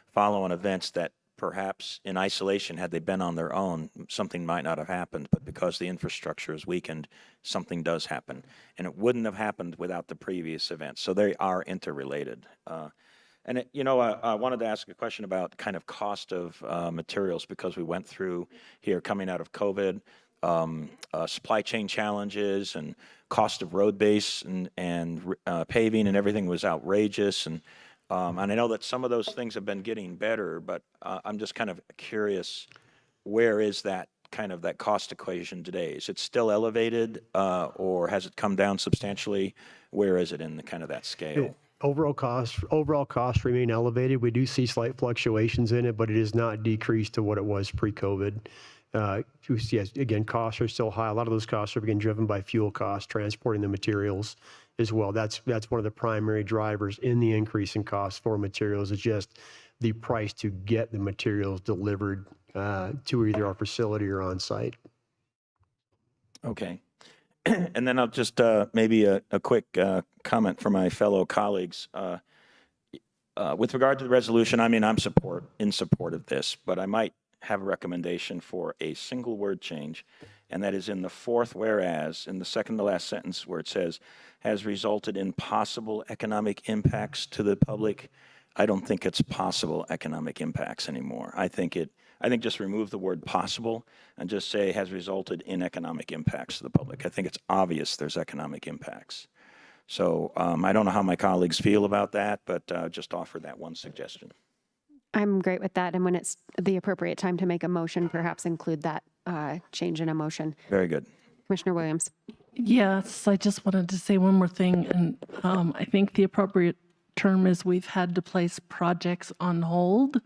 follow-on events that perhaps in isolation, had they been on their own, something might not have happened, but because the infrastructure is weakened, something does happen. And it wouldn't have happened without the previous events, so they are interrelated. And I wanted to ask a question about kind of cost of materials, because we went through here coming out of COVID, supply chain challenges and cost of road base and paving and everything was outrageous. And I know that some of those things have been getting better, but I'm just kind of curious, where is that cost equation today? Is it still elevated, or has it come down substantially? Where is it in the kind of that scale? Overall costs remain elevated. We do see slight fluctuations in it, but it is not decreased to what it was pre-COVID. Yes, again, costs are still high. A lot of those costs are being driven by fuel costs, transporting the materials as well. That's one of the primary drivers in the increase in costs for materials, is just the price to get the materials delivered to either our facility or on site. Okay. And then I'll just maybe a quick comment from my fellow colleagues. With regard to the resolution, I'm in support of this, but I might have a recommendation for a single word change, and that is in the fourth whereas, in the second to last sentence where it says, has resulted in possible economic impacts to the public. I don't think it's possible economic impacts anymore. I think just remove the word possible and just say has resulted in economic impacts to the public. I think it's obvious there's economic impacts. So I don't know how my colleagues feel about that, but just offer that one suggestion. I'm great with that. And when it's the appropriate time to make a motion, perhaps include that change in a motion. Very good. Commissioner Williams. Yes, I just wanted to say one more thing. And I think the appropriate term is we've had to place projects on hold.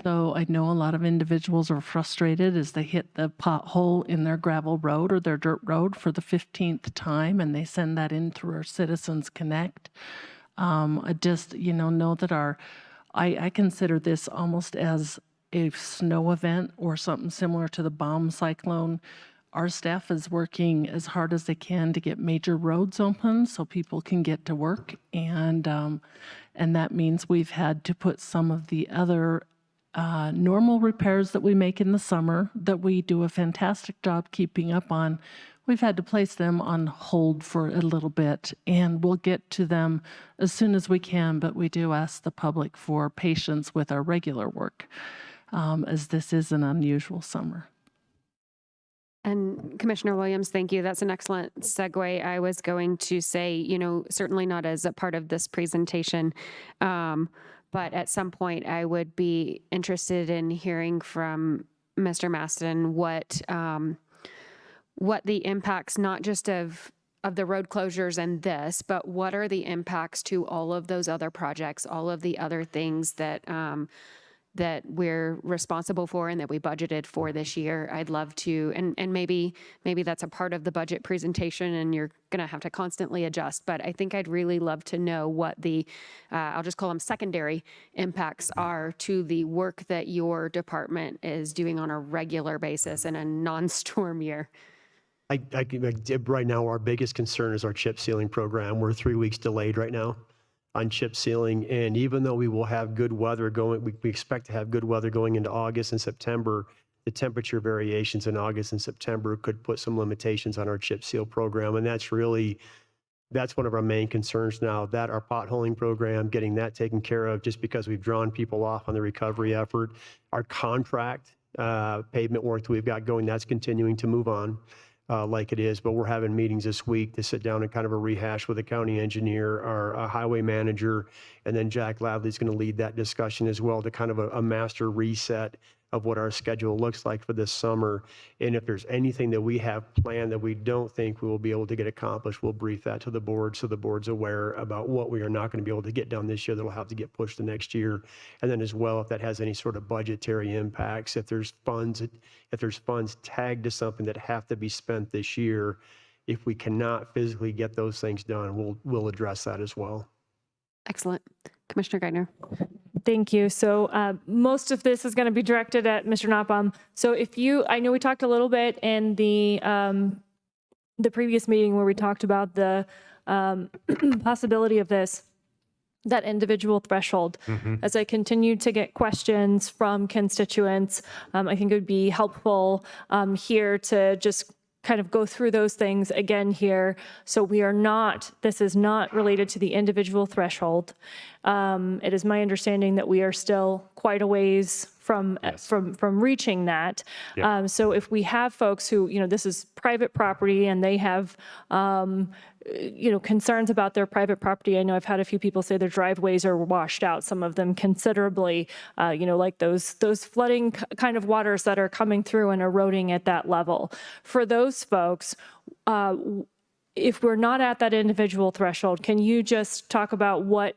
So I know a lot of individuals are frustrated as they hit the pothole in their gravel road or their dirt road for the 15th time, and they send that in through our Citizens Connect. I just, know that I consider this almost as a snow event or something similar to the bomb cyclone. Our staff is working as hard as they can to get major roads open so people can get to work, and that means we've had to put some of the other normal repairs that we make in the summer that we do a fantastic job keeping up on. We've had to place them on hold for a little bit, and we'll get to them as soon as we can, but we do ask the public for patience with our regular work, as this is an unusual summer. And Commissioner Williams, thank you. That's an excellent segue. I was going to say, certainly not as a part of this presentation, but at some point I would be interested in hearing from Mr. Maston what the impacts, not just of the road closures and this, but what are the impacts to all of those other projects, all of the other things that that we're responsible for and that we budgeted for this year. I'd love to, and maybe that's a part of the budget presentation and you're going to have to constantly adjust, but I think I'd really love to know what the, I'll just call them secondary impacts are to the work that your department is doing on a regular basis in a non-storm year. Right now, our biggest concern is our chip sealing program. We're 3 weeks delayed right now on chip sealing. And even though we will have good weather going, we expect to have good weather going into August and September, the temperature variations in August and September could put some limitations on our chip seal program. And that's one of our main concerns now, that our potholing program, getting that taken care of, just because we've drawn people off on the recovery effort. Our contract pavement work that we've got going, that's continuing to move on. Like it is, but we're having meetings this week to sit down and kind of a rehash with the county engineer, our highway manager, and then Jack Lavley's going to lead that discussion as well to kind of a master reset of what our schedule looks like for this summer. And if there's anything that we have planned that we don't think we will be able to get accomplished, we'll brief that to the board so the board's aware about what we are not going to be able to get done this year that'll have to get pushed to next year. And then as well, if that has any sort of budgetary impacts, if there's funds tagged to something that have to be spent this year, if we cannot physically get those things done, we'll address that as well. Excellent. Commissioner Geithner. Thank you. So most of this is going to be directed at Mr. Notbaum. So I know we talked a little bit in the previous meeting where we talked about the possibility of that individual threshold. As I continue to get questions from constituents, I think it would be helpful here to just kind of go through those things again here. So this is not related to the individual threshold. It is my understanding that we are still quite a ways from reaching that. Yep. So if we have folks who, this is private property and they have, concerns about their private property. I know I've had a few people say their driveways are washed out, some of them considerably, like those flooding kind of waters that are coming through and eroding at that level. For those folks, if we're not at that individual threshold, can you just talk about what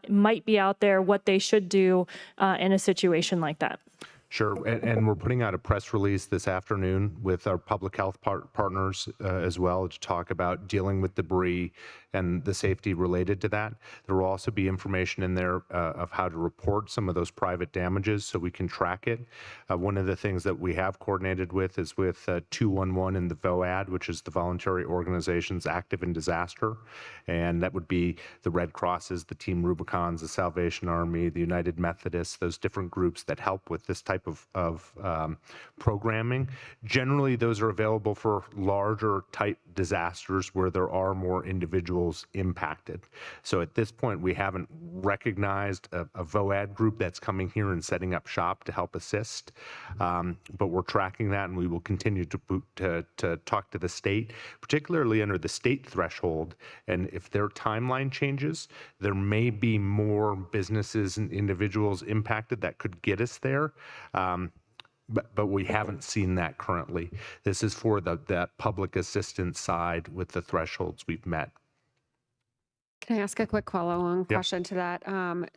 might be out there, what they should do in a situation like that? Sure, and we're putting out a press release this afternoon with our public health partners as well to talk about dealing with debris and the safety related to that. There will also be information in there of how to report some of those private damages so we can track it. One of the things that we have coordinated with is with 211 and the VOAD, which is the Voluntary Organizations Active in Disaster. And that would be the Red Crosses, the Team Rubicons, the Salvation Army, the United Methodists, those different groups that help with this type of programming. Generally, those are available for larger type disasters where there are more individuals impacted. So at this point, we haven't recognized a VOAD group that's coming here and setting up shop to help assist, but we're tracking that, and we will continue to talk to the state, particularly under the state threshold. And if their timeline changes, there may be more businesses and individuals impacted that could get us there. But we haven't seen that currently. This is for that public assistance side with the thresholds we've met. Can I ask a quick follow-on question to that?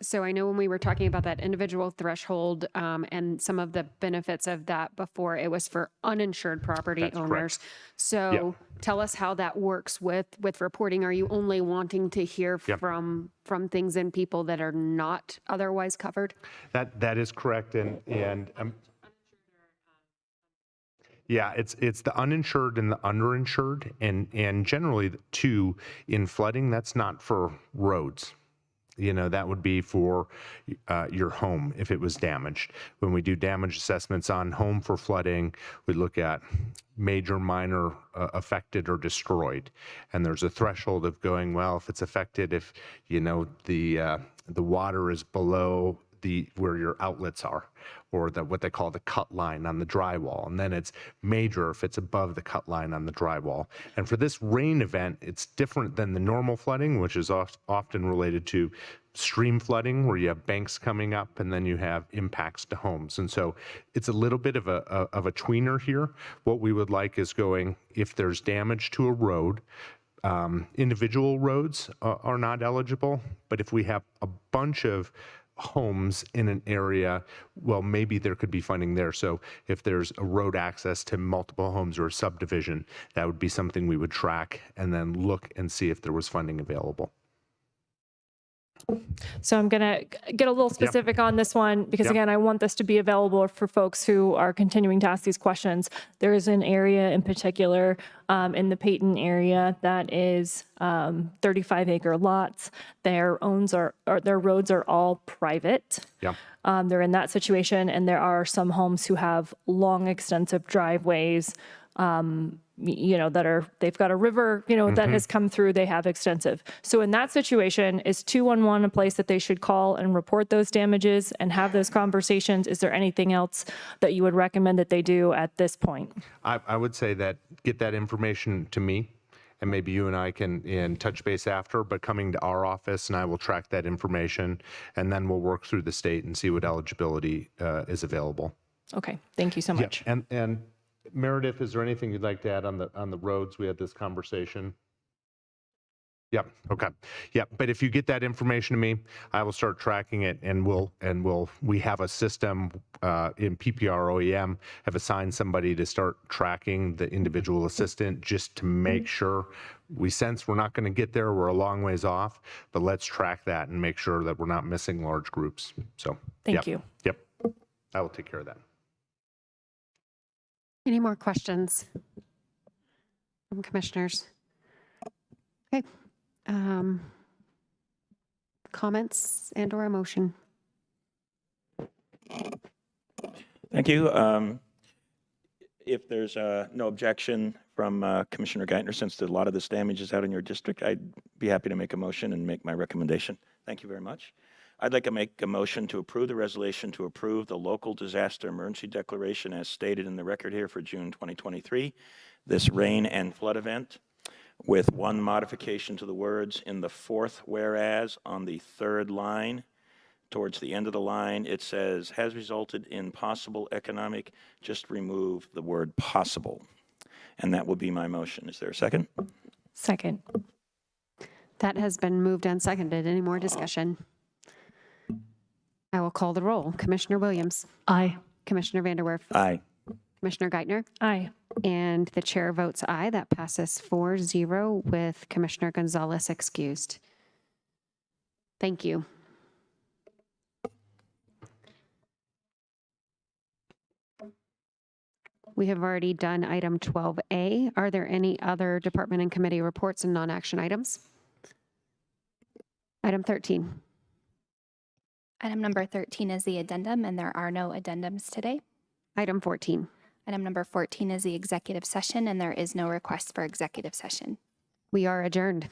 So I know when we were talking about that individual threshold and some of the benefits of that before, it was for uninsured property owners. So tell us how that works with reporting. Are you only wanting to hear from things and people that are not otherwise covered? That is correct, and yeah, it's the uninsured and the underinsured, and generally too in flooding, that's not for roads. That would be for your home if it was damaged. When we do damage assessments on home for flooding, we look at major, minor, affected or destroyed, and there's a threshold of going, well, if it's affected, if the water is below where your outlets are, or what they call the cut line on the drywall. And then it's major if it's above the cut line on the drywall. And for this rain event, it's different than the normal flooding, which is often related to stream flooding, where you have banks coming up and then you have impacts to homes. And so it's a little bit of a tweener here. What we would like is going, if there's damage to a road, individual roads are not eligible, but if we have a bunch of homes in an area, well, maybe there could be funding there. So if there's a road access to multiple homes or a subdivision, that would be something we would track and then look and see if there was funding available. So I'm going to get a little specific on this one because, Yep. again, I want this to be available for folks who are continuing to ask these questions. There is an area in particular in the Peyton area that is 35-acre lots. Their roads are all private. Yeah. They're in that situation, and there are some homes who have long, extensive driveways. They've got a river, that has come through, they have extensive. So in that situation, is 211 a place that they should call and report those damages and have those conversations? Is there anything else that you would recommend that they do at this point? I would say that get that information to me, and maybe you and I can touch base after, but coming to our office and I will track that information, and then we'll work through the state and see what eligibility is available. Okay, thank you so much. Yeah. And Meredith, is there anything you'd like to add on the roads? We had this conversation. Yep. Okay. Yep. But if you get that information to me, I will start tracking it, and we have a system in PPR OEM have assigned somebody to start tracking the individual assistant just to make sure we sense we're not going to get there. We're a long ways off, but let's track that and make sure that we're not missing large groups. So Thank you. Yep. I will take care of that. Any more questions from commissioners? Okay. Comments and/or a motion? Thank you. If there's no objection from Commissioner Geithner, since a lot of this damage is out in your district, I'd be happy to make a motion and make my recommendation. Thank you very much. I'd like to make a motion to approve the resolution to approve the local disaster emergency declaration as stated in the record here for June 2023, this rain and flood event, with one modification to the words in the fourth whereas on the third line. Towards the end of the line, it says, has resulted in possible economic, just remove the word possible. And that would be my motion. Is there a second? Second. That has been moved and seconded. Any more discussion? I will call the roll. Commissioner Williams. Aye. Commissioner Vanderwerf. Aye. Commissioner Geithner. Aye. And the chair votes aye. That passes 4-0 with Commissioner Gonzalez excused. Thank you. We have already done item 12A. Are there any other department and committee reports and non-action items? Item 13. Item number 13 is the addendum, and there are no addendums today. Item 14. Item number 14 is the executive session, and there is no request for executive session. We are adjourned.